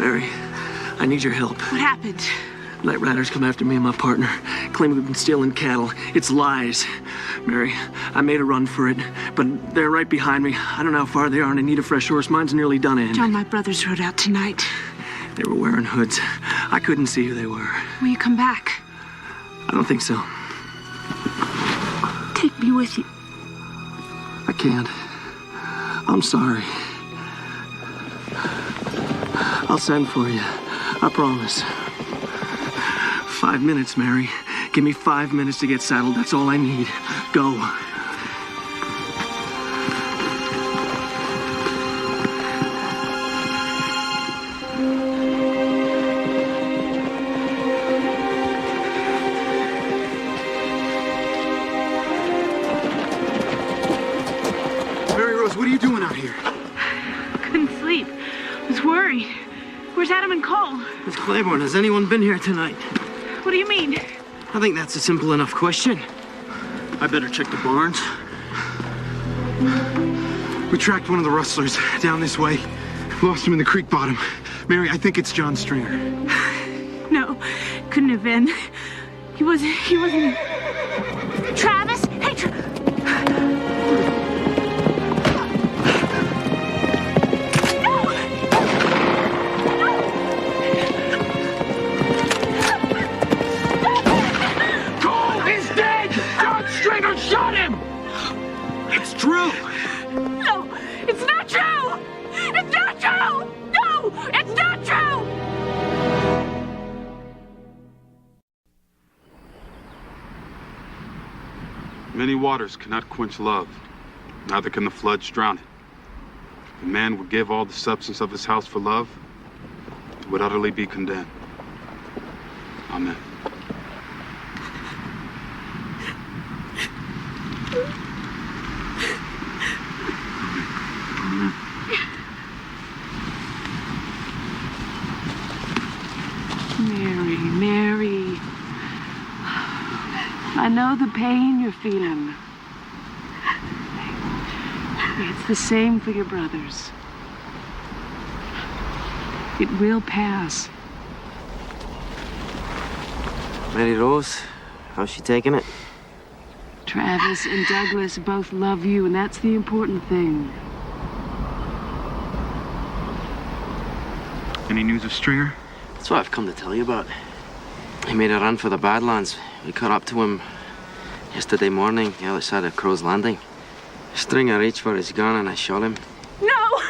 K: Mary, I need your help.
L: What happened?
K: Night riders come after me and my partner, claim we've been stealing cattle. It's lies. Mary, I made a run for it, but they're right behind me. I don't know how far they are, and I need a fresh horse. Mine's nearly done in.
L: John, my brothers rode out tonight.
K: They were wearing hoods. I couldn't see who they were.
L: Will you come back?
K: I don't think so.
L: Take me with you.
K: I can't. I'm sorry. I'll send for you. I promise. 5 minutes, Mary. Give me 5 minutes to get saddled. That's all I need. Go.
I: Mary Rose, what are you doing out here?
C: Couldn't sleep. Was worried. Where's Adam and Cole?
R: Miss Claiborne, has anyone been here tonight?
C: What do you mean?
R: I think that's a simple enough question.
K: I better check the barns.
I: We tracked one of the rustlers down this way. Lost him in the creek bottom. Mary, I think it's John Stringer.
C: No, couldn't have been. He wasn't. Travis? Hey,
J: Shot him!
I: It's true!
C: No, it's not true! It's not true! No, it's not true!
N: Many waters cannot quench love, neither can the floods drown it. If a man would give all the substance of his house for love, he would utterly be condemned. Amen.
L: Mary. I know the pain you're feeling. It's the same for your brothers. It will pass.
R: Mary Rose, how's she taking it?
L: Travis and Douglas both love you, and that's the important thing.
I: Any news of Stringer?
R: That's what I've come to tell you about. He made a run for the Badlands. We caught up to him yesterday morning, the other side of Crow's Landing. Stringer reached for his gun and I shot him.
J: No!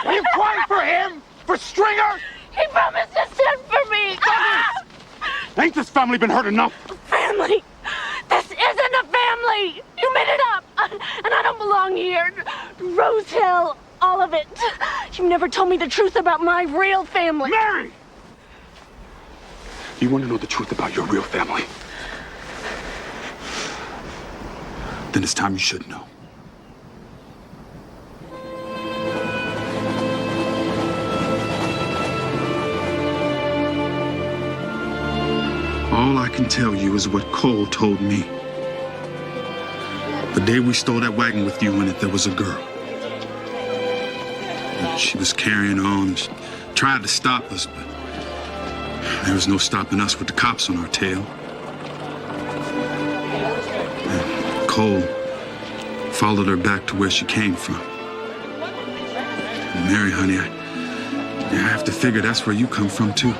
J: Are you crying for him? For Stringer? He promised to send for me!
N: Ain't this family been hurt enough?
C: Family! This isn't a family! You made it up! And I don't belong here. Rose Hill, all of it. You never told me the truth about my real family.
N: Mary! You want to know the truth about your real family? Then it's time you should know. All I can tell you is what Cole told me. The day we stole that wagon with you in it, there was a girl. She was carrying on. She tried to stop us, but there was no stopping us with the cops on our tail. And Cole followed her back to where she came from. And Mary, honey, I have to figure that's where you come from, too.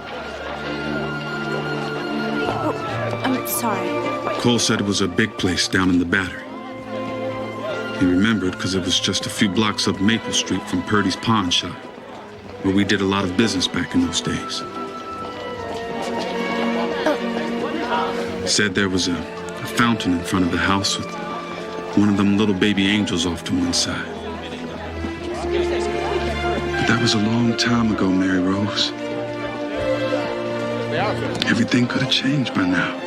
Q: I'm sorry.
N: Cole said it was a big place down in the Battery. He remembered because it was just a few blocks up Maple Street from Purdy's pawn shop, where we did a lot of business back in those days. Said there was a fountain in front of the house with one of them little baby angels off to one side. But that was a long time ago, Mary Rose. Everything could have changed by now.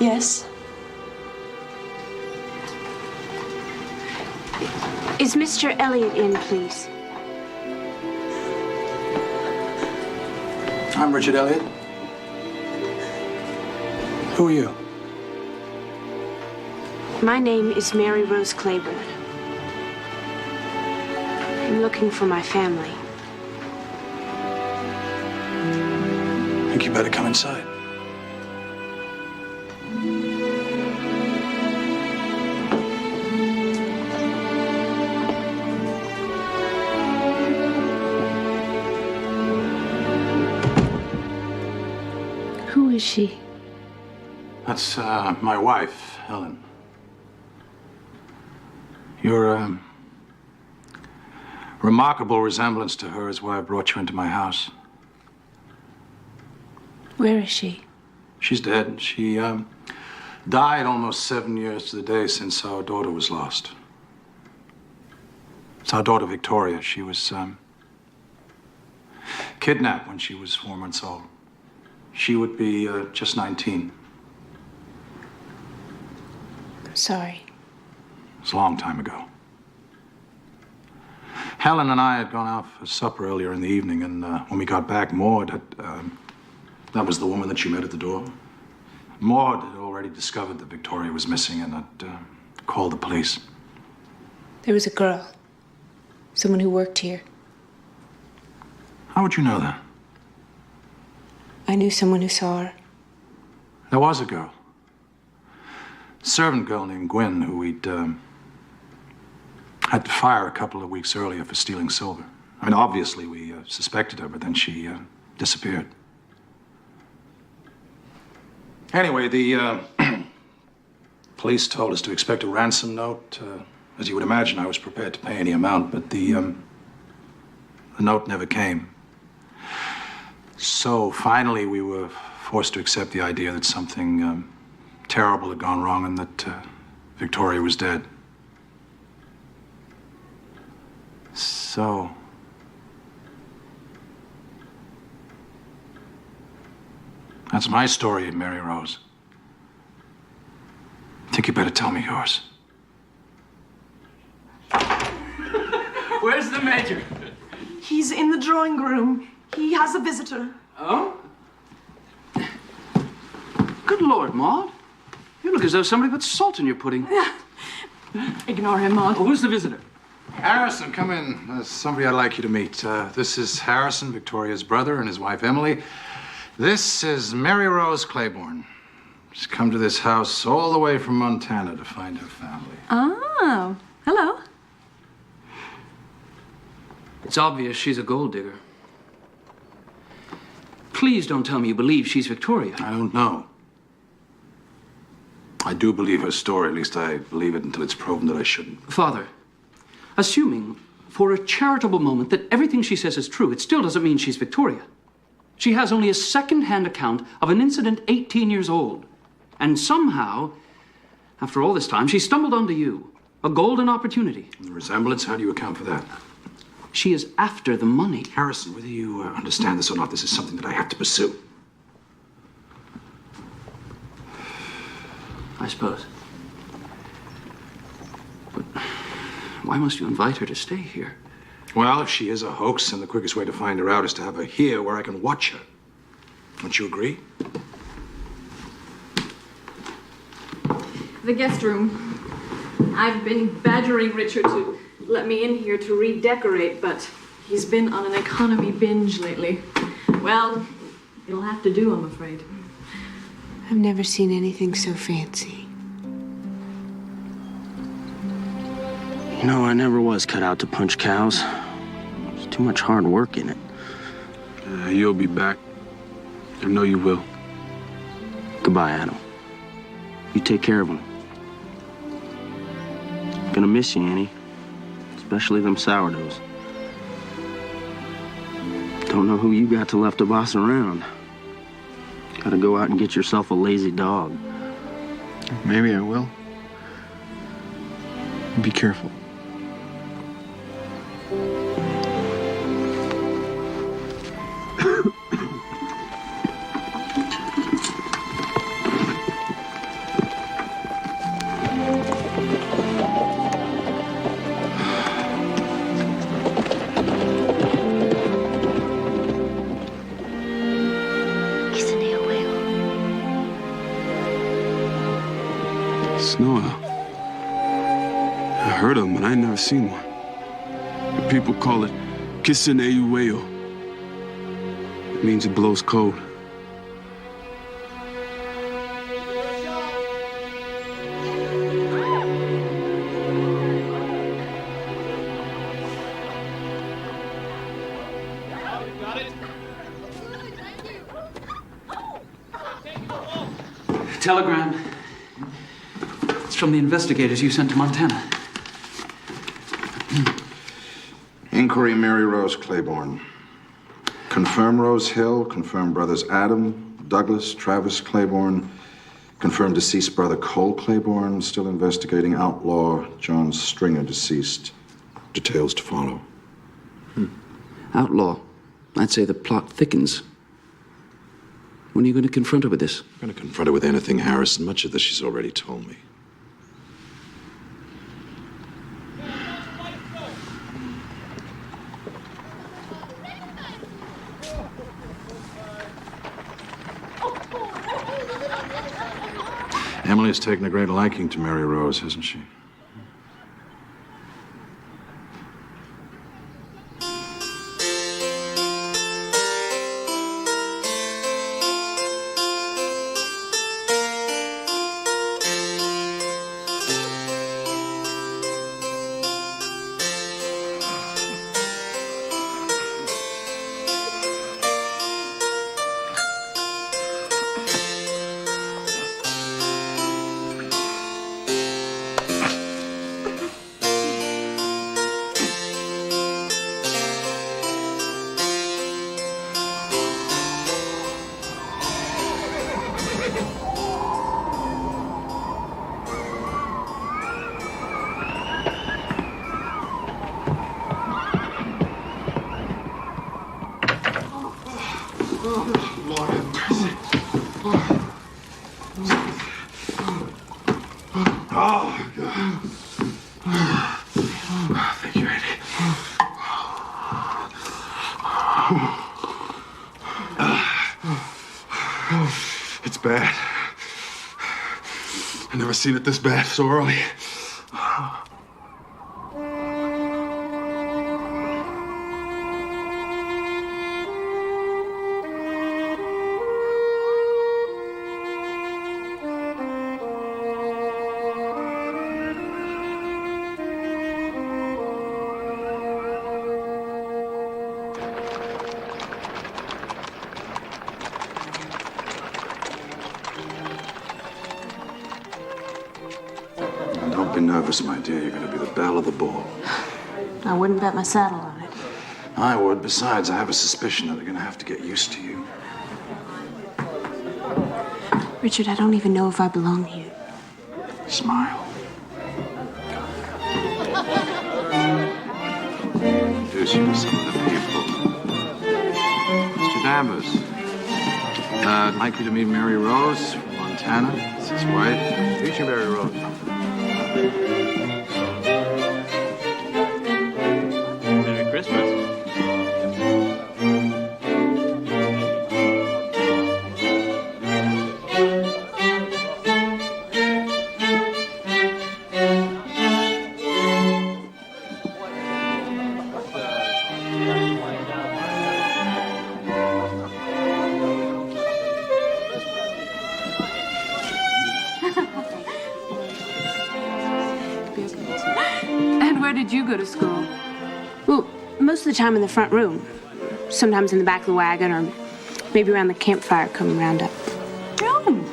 Q: Yes? Is Mr. Elliot in, please?
N: I'm Richard Elliot. Who are you?
Q: My name is Mary Rose Claiborne. I'm looking for my family.
N: I think you better come inside.
Q: Who is she?
N: That's my wife, Helen. Your remarkable resemblance to her is why I brought you into my house.
Q: Where is she?
N: She's dead. She died almost 7 years to the day since our daughter was lost. It's our daughter, Victoria. She was kidnapped when she was 4 months old. She would be just 19.
Q: I'm sorry.
N: It was a long time ago. Helen and I had gone out for supper earlier in the evening, and when we got back, Maud had... that was the woman that you met at the door. Maud had already discovered that Victoria was missing and had called the police.
Q: There was a girl. Someone who worked here.
N: How would you know that?
Q: I knew someone who saw her.
N: There was a girl. A servant girl named Gwen who we'd had to fire a couple of weeks earlier for stealing silver. I mean, obviously we suspected her, but then she disappeared. Anyway, the police told us to expect a ransom note. As you would imagine, I was prepared to pay any amount, but the note never came. So finally, we were forced to accept the idea that something terrible had gone wrong and that Victoria was dead. So... that's my story, Mary Rose. I think you better tell me yours.
T: Where's the Major?
U: He's in the drawing room. He has a visitor.
T: Oh? Good Lord, Maud. You look as though somebody put salt in your pudding.
U: Ignore him, Maud.
T: Oh, who's the visitor?
N: Harrison, come in. There's somebody I'd like you to meet. This is Harrison, Victoria's brother, and his wife, Emily. This is Mary Rose Claiborne. She's come to this house all the way from Montana to find her family.
U: Oh, hello.
T: It's obvious she's a gold digger. Please don't tell me you believe she's Victoria.
N: I don't know. I do believe her story. At least I believe it until it's proven that I shouldn't.
T: Father, assuming for a charitable moment that everything she says is true, it still doesn't mean she's Victoria. She has only a second-hand account of an incident 18 years old. And somehow, after all this time, she stumbled onto you. A golden opportunity.
N: The resemblance? How do you account for that?
T: She is after the money.
N: Harrison, whether you understand this or not, this is something that I have to pursue.
T: I suppose. But why must you invite her to stay here?
N: Well, if she is a hoax, then the quickest way to find her out is to have her here where I can watch her. Don't you agree?
U: The guest room. I've been badgering Richard to let me in here to redecorate, but he's been on an economy binge lately. Well, it'll have to do, I'm afraid.
Q: I've never seen anything so fancy.
K: You know, I never was cut out to punch cows. There's too much hard work in it.
N: You'll be back. I know you will.
K: Goodbye, Adam. You take care of him. Gonna miss you, Annie. Especially them sourdoughs. Don't know who you got to left to boss around. Gotta go out and get yourself a lazy dog.
I: Maybe I will. Be careful.
N: Snow owl. I heard of them, but I ain't never seen one. The people call it Kisineuweo. It means it blows cold.
T: Telegram. It's from the investigators you sent to Montana.
G: Inquiry Mary Rose Claiborne. Confirm Rose Hill. Confirm brothers Adam, Douglas, Travis Claiborne. Confirm deceased brother Cole Claiborne. Still investigating outlaw John Stringer, deceased. Details to follow.
T: Outlaw. I'd say the plot thickens. When are you going to confront her with this?
G: I'm going to confront her with anything, Harrison. Much of this she's already told me. Emily's taken a great liking to Mary Rose, hasn't she?
N: It's bad. I've never seen it this bad so early.
G: Don't be nervous, my dear. You're going to be the belle of the ball.
Q: I wouldn't bet my saddle on it.
G: I would. Besides, I have a suspicion that they're going to have to get used to you.
Q: Richard, I don't even know if I belong here.
G: Smile. Introduce you to some of the people. Mr. Danvers. I'd like you to meet Mary Rose from Montana. It's his wife. Meet you, Mary Rose.
R: Merry Christmas.
Q: And where did you go to school? Well, most of the time in the front room. Sometimes in the back of the wagon or maybe around the campfire coming round up.
U: Oh,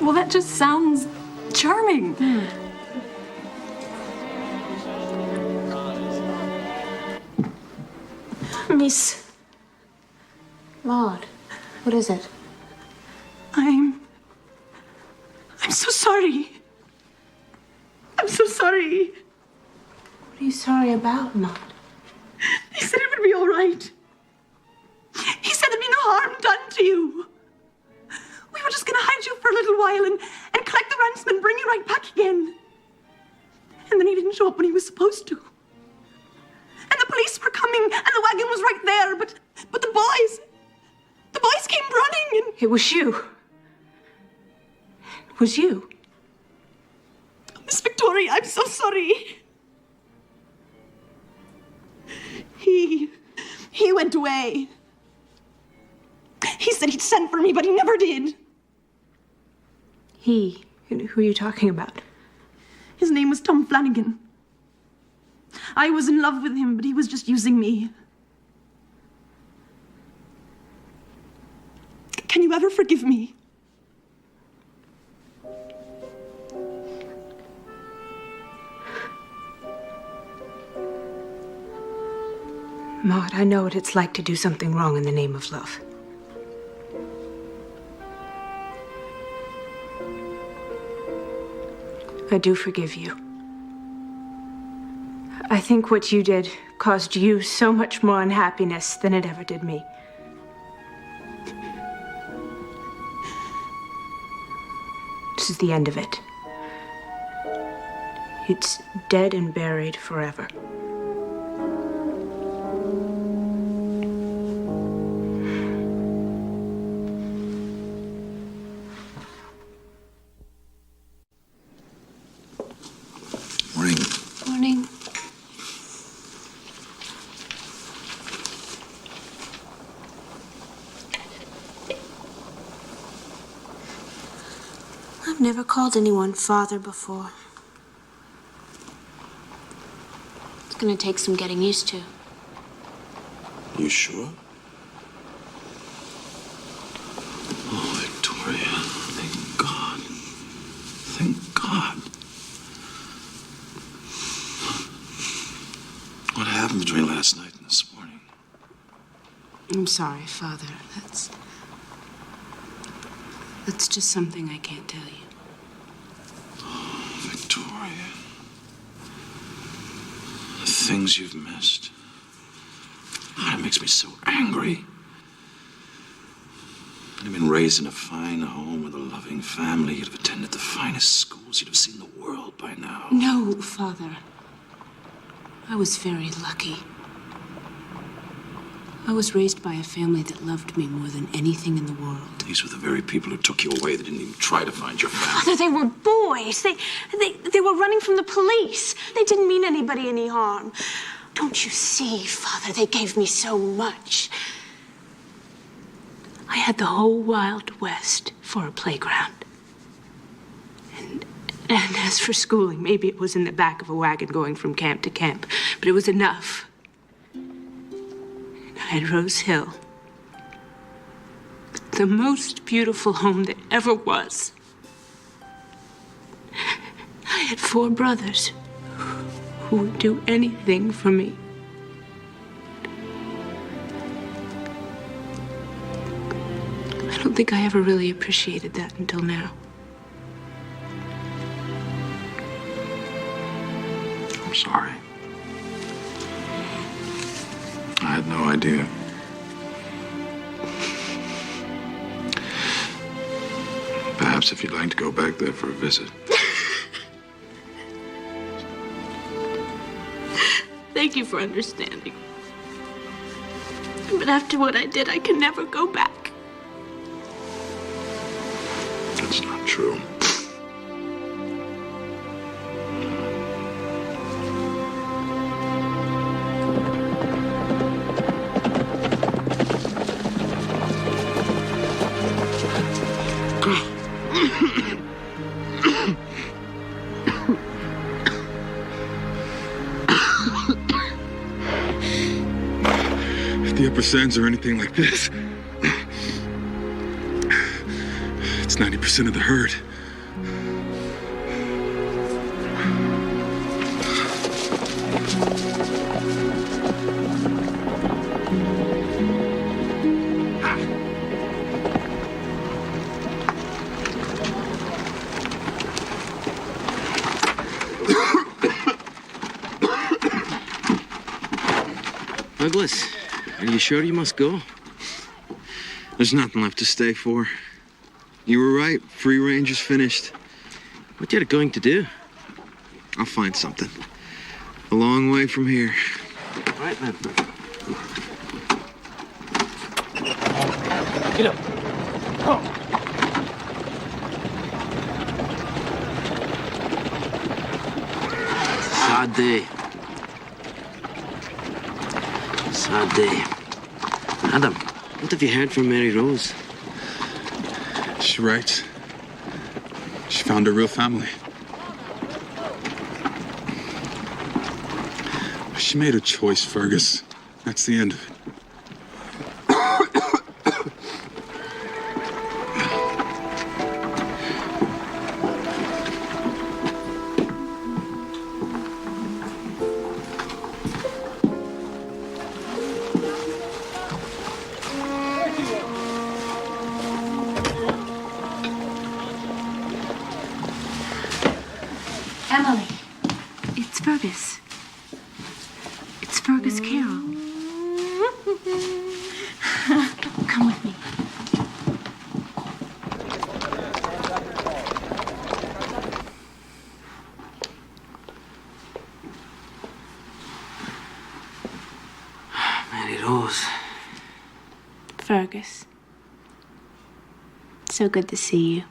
U: well, that just sounds charming.
Q: Miss Maud, what is it?
U: I'm so sorry. I'm so sorry.
Q: What are you sorry about, Maud?
U: He said it would be all right. He said there'd be no harm done to you. We were just gonna hide you for a little while and collect the ransom and bring you right back again. And then he didn't show up when he was supposed to. And the police were coming and the wagon was right there, but the boys came running and...
Q: It was you. It was you.
H: Miss Victoria, I'm so sorry. He went away. He said he'd send for me, but he never did.
Q: He? Who are you talking about?
H: His name was Tom Flanagan. I was in love with him, but he was just using me. Can you ever forgive me?
Q: Maud, I know what it's like to do something wrong in the name of love. I do forgive you. I think what you did caused you so much more unhappiness than it ever did me. This is the end of it. It's dead and buried forever.
G: Morning.
Q: Morning. I've never called anyone father before. It's gonna take some getting used to.
G: You sure? Oh, Victoria, thank God. Thank God. What happened between last night and this morning?
Q: I'm sorry, Father. That's just something I can't tell you.
G: Oh, Victoria. The things you've missed. Oh, it makes me so angry. You'd have been raised in a fine home with a loving family. You'd have attended the finest schools. You'd have seen the world by now.
Q: No, Father. I was very lucky. I was raised by a family that loved me more than anything in the world.
G: These were the very people who took you away. They didn't even try to find your family.
Q: Father, they were boys. They were running from the police. They didn't mean anybody any harm. Don't you see, Father? They gave me so much. I had the whole Wild West for a playground. And as for schooling, maybe it was in the back of a wagon going from camp to camp, but it was enough. And I had Rose Hill, the most beautiful home that ever was. I had 4 brothers who would do anything for me. I don't think I ever really appreciated that until now.
G: I'm sorry. I had no idea. Perhaps if you'd like to go back there for a visit.
Q: Thank you for understanding. But after what I did, I can never go back.
G: That's not true.
N: If the upper sands are anything like this, it's 90% of the herd.
R: Douglas, are you sure you must go?
K: There's nothing left to stay for. You were right. Free range is finished.
R: What you're going to do?
K: I'll find something. A long way from here.
R: All right, man.
A: Get up. Come on.
R: Sad day. Sad day. Adam, what have you heard from Mary Rose?
N: She writes. She found her real family. She made her choice, Fergus. That's the end of it.
Q: Emily, it's Fergus. It's Fergus Carroll. Come with me.
R: Mary Rose.
Q: Fergus. So good to see you.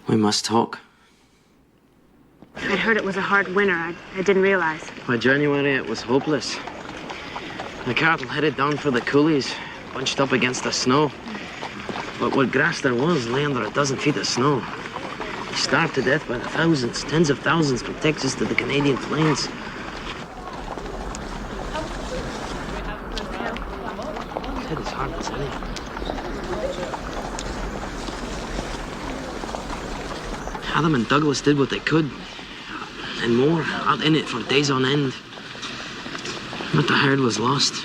R: We must talk.
Q: I'd heard it was a hard winter. I didn't realize.
R: By January, it was hopeless. The cattle headed down for the coulees, bunched up against the snow. But what grass there was lay under a dozen feet of snow. They starved to death by the thousands, tens of thousands from Texas to the Canadian plains. His head is hard as anything. Adam and Douglas did what they could, and more, out in it for days on end. But the herd was lost.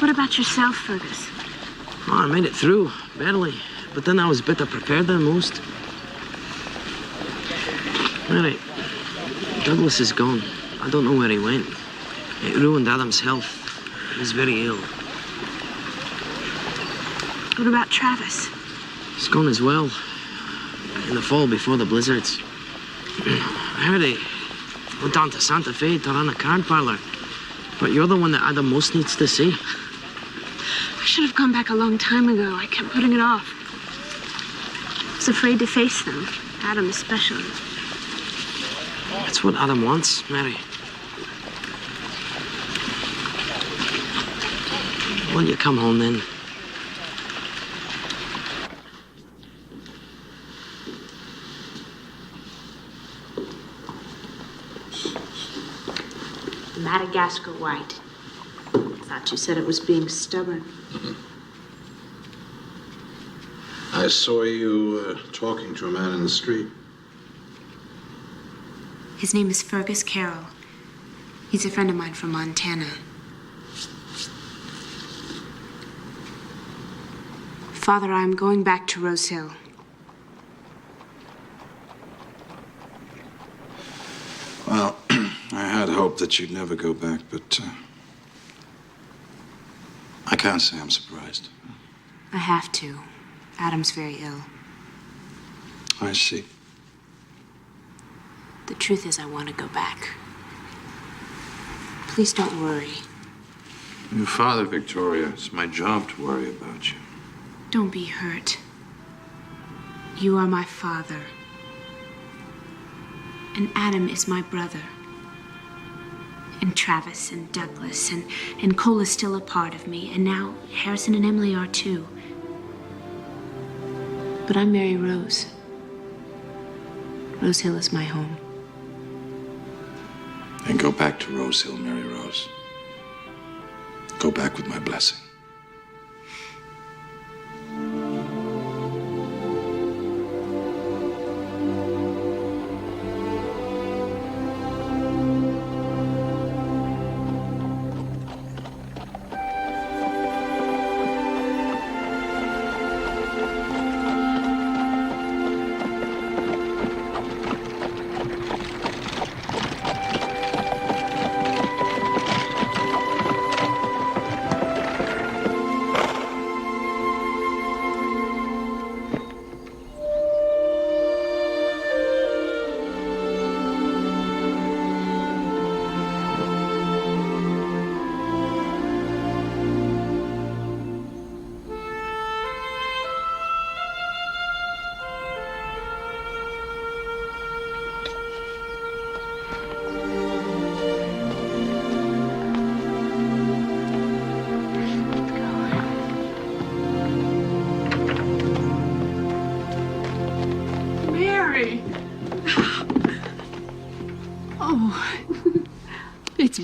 Q: What about yourself, Fergus?
R: Oh, I made it through, barely. But then I was better prepared than most. Mary, Douglas is gone. I don't know where he went. It ruined Adam's health. He's very ill.
Q: What about Travis?
R: He's gone as well. In the fall before the blizzards. I heard he went down to Santa Fe to run a card parlor. But you're the one that Adam most needs to see.
Q: I should have gone back a long time ago. I kept putting it off. I was afraid to face them. Adam especially.
R: That's what Adam wants, Mary. Will you come home then?
Q: Madagascar white. I thought you said it was being stubborn.
G: I saw you talking to a man in the street.
Q: His name is Fergus Carroll. He's a friend of mine from Montana. Father, I'm going back to Rose Hill.
G: Well, I had hoped that you'd never go back, but I can't say I'm surprised.
Q: I have to. Adam's very ill.
G: I see.
Q: The truth is, I want to go back. Please don't worry.
G: Your father, Victoria. It's my job to worry about you.
Q: Don't be hurt. You are my father. And Adam is my brother. And Travis and Douglas and Cole is still a part of me. And now Harrison and Emily are too. But I'm Mary Rose. Rose Hill is my home.
G: Then go back to Rose Hill, Mary Rose. Go back with my blessing.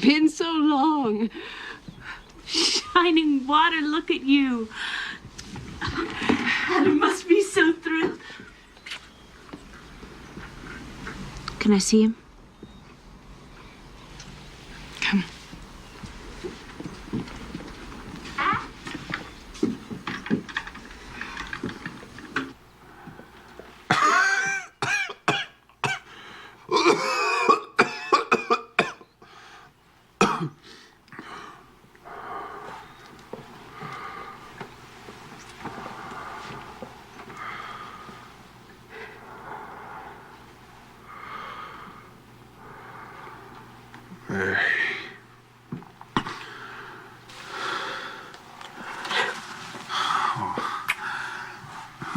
Q: been so long. Shining water, look at you. Adam must be so thrilled. Can I see him? Come.
N: Mary. Oh,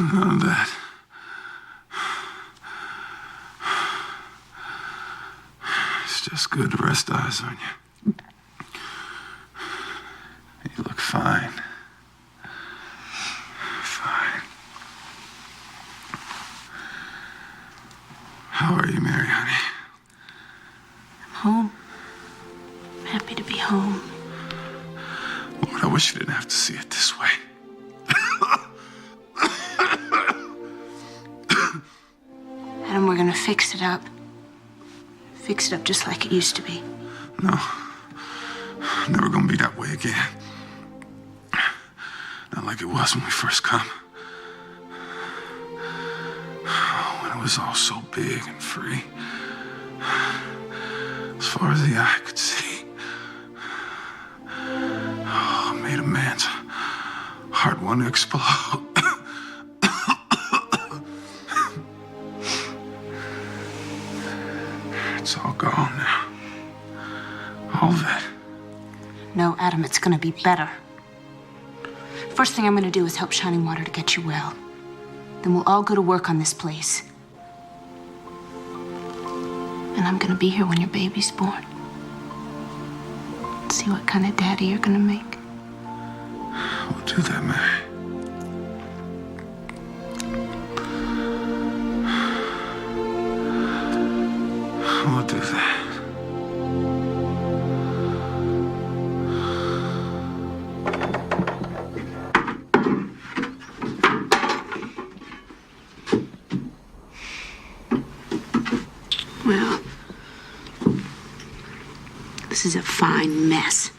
N: none of that. It's just good to rest eyes on you. You look fine. Fine. How are you, Mary, honey?
Q: I'm home. I'm happy to be home.
N: Lord, I wish you didn't have to see it this way.
Q: Adam, we're gonna fix it up. Fix it up just like it used to be.
N: No. Never gonna be that way again. Not like it was when we first come. When it was all so big and free. As far as the eye could see. Oh, made a man's heart want to explode. It's all gone now. All of it.
Q: No, Adam, it's gonna be better. First thing I'm gonna do is help Shining Water to get you well. Then we'll all go to work on this place. And I'm gonna be here when your baby's born. See what kind of daddy you're gonna make.
N: We'll do that, Mary. We'll do that.
Q: Well, this is a fine mess.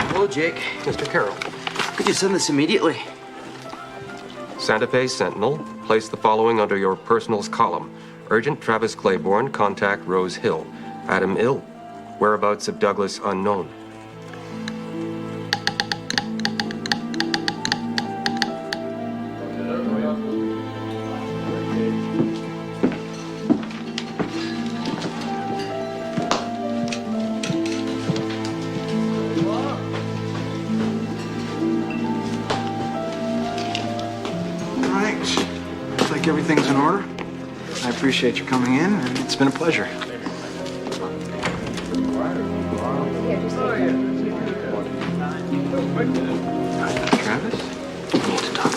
R: Hello, Jake. Mr. Carroll. Could you send this immediately?
F: Santa Fe Sentinel, place the following under your personals column. Urgent Travis Claiborne, contact Rose Hill. Adam ill. Whereabouts of Douglas unknown.
I: All right. Looks like everything's in order. I appreciate you coming in, and it's been a pleasure. Travis? We need to talk.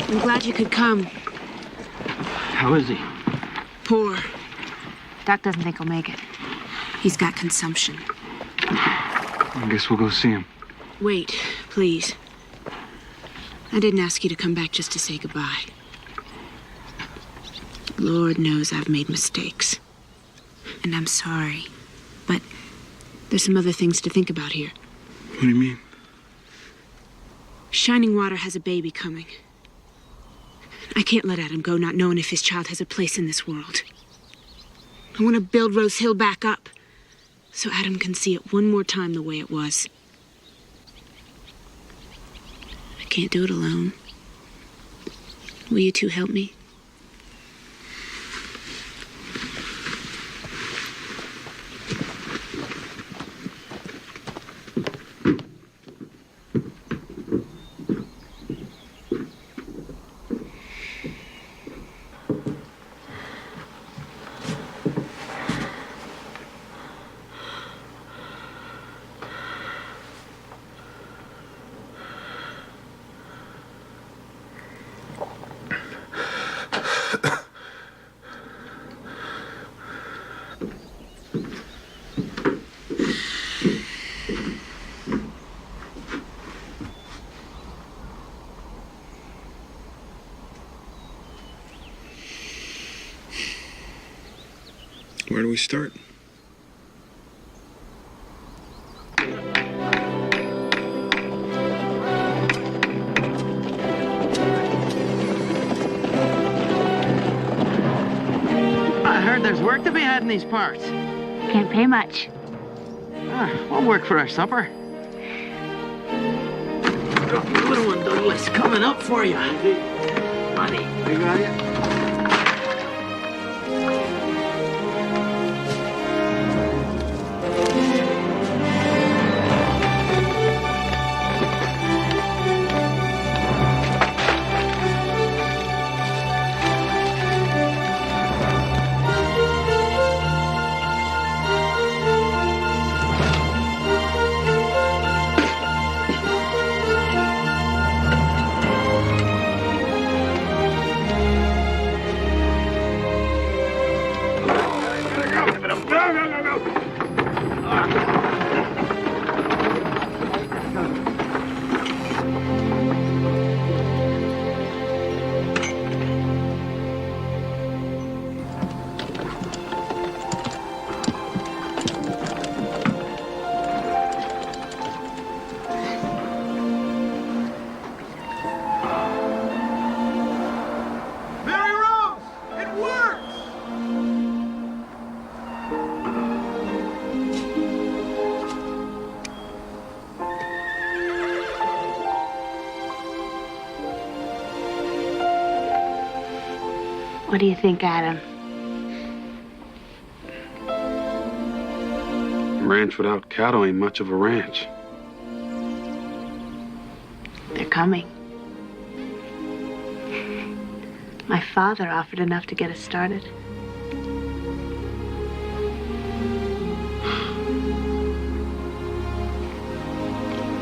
Q: I'm glad you could come.
K: How is he?
Q: Poor. Doc doesn't think he'll make it. He's got consumption.
K: I guess we'll go see him.
Q: Wait, please. I didn't ask you to come back just to say goodbye. Lord knows I've made mistakes. And I'm sorry. But there's some other things to think about here.
K: What do you mean?
Q: Shining Water has a baby coming. I can't let Adam go not knowing if his child has a place in this world. I want to build Rose Hill back up so Adam can see it one more time the way it was. I can't do it alone. Will you two help me?
N: Where do we start?
R: I heard there's work to be had in these parts.
Q: Can't pay much.
R: We'll work for our supper. Got my little one, Douglas, coming up for you. Money. I got it.
Q: What do you think, Adam?
N: A ranch without cattle ain't much of a ranch.
Q: They're coming. My father offered enough to get us started.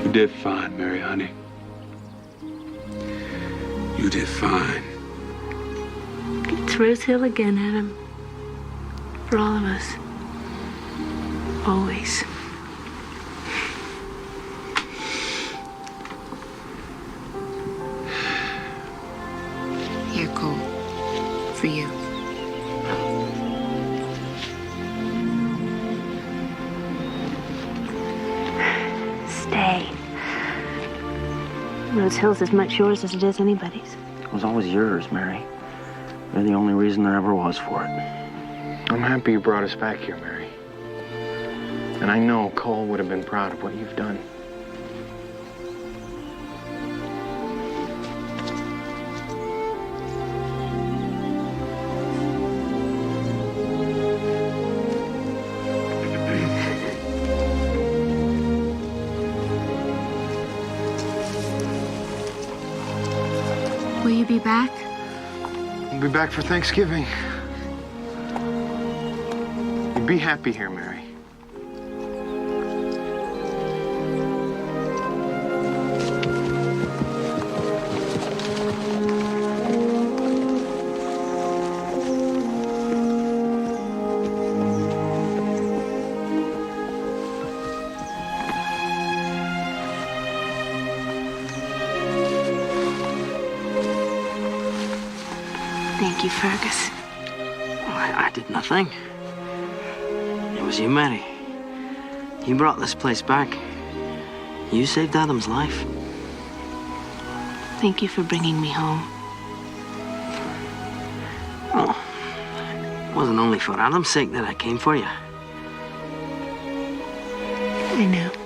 N: You did fine, Mary, honey. You did fine.
Q: It's Rose Hill again, Adam. For all of us. Always.
M: Here, Cole. For you.
Q: Stay. Rose Hill's as much yours as it is anybody's.
K: It was always yours, Mary. You're the only reason there ever was for it.
I: I'm happy you brought us back here, Mary. And I know Cole would have been proud of what you've done.
M: Will you be back?
I: We'll be back for Thanksgiving. You'd be happy here, Mary.
Q: Thank you, Fergus.
R: I did nothing. It was you, Mary. You brought this place back. You saved Adam's life.
Q: Thank you for bringing me home.
R: Oh, it wasn't only for Adam's sake that I came for you.
Q: I know.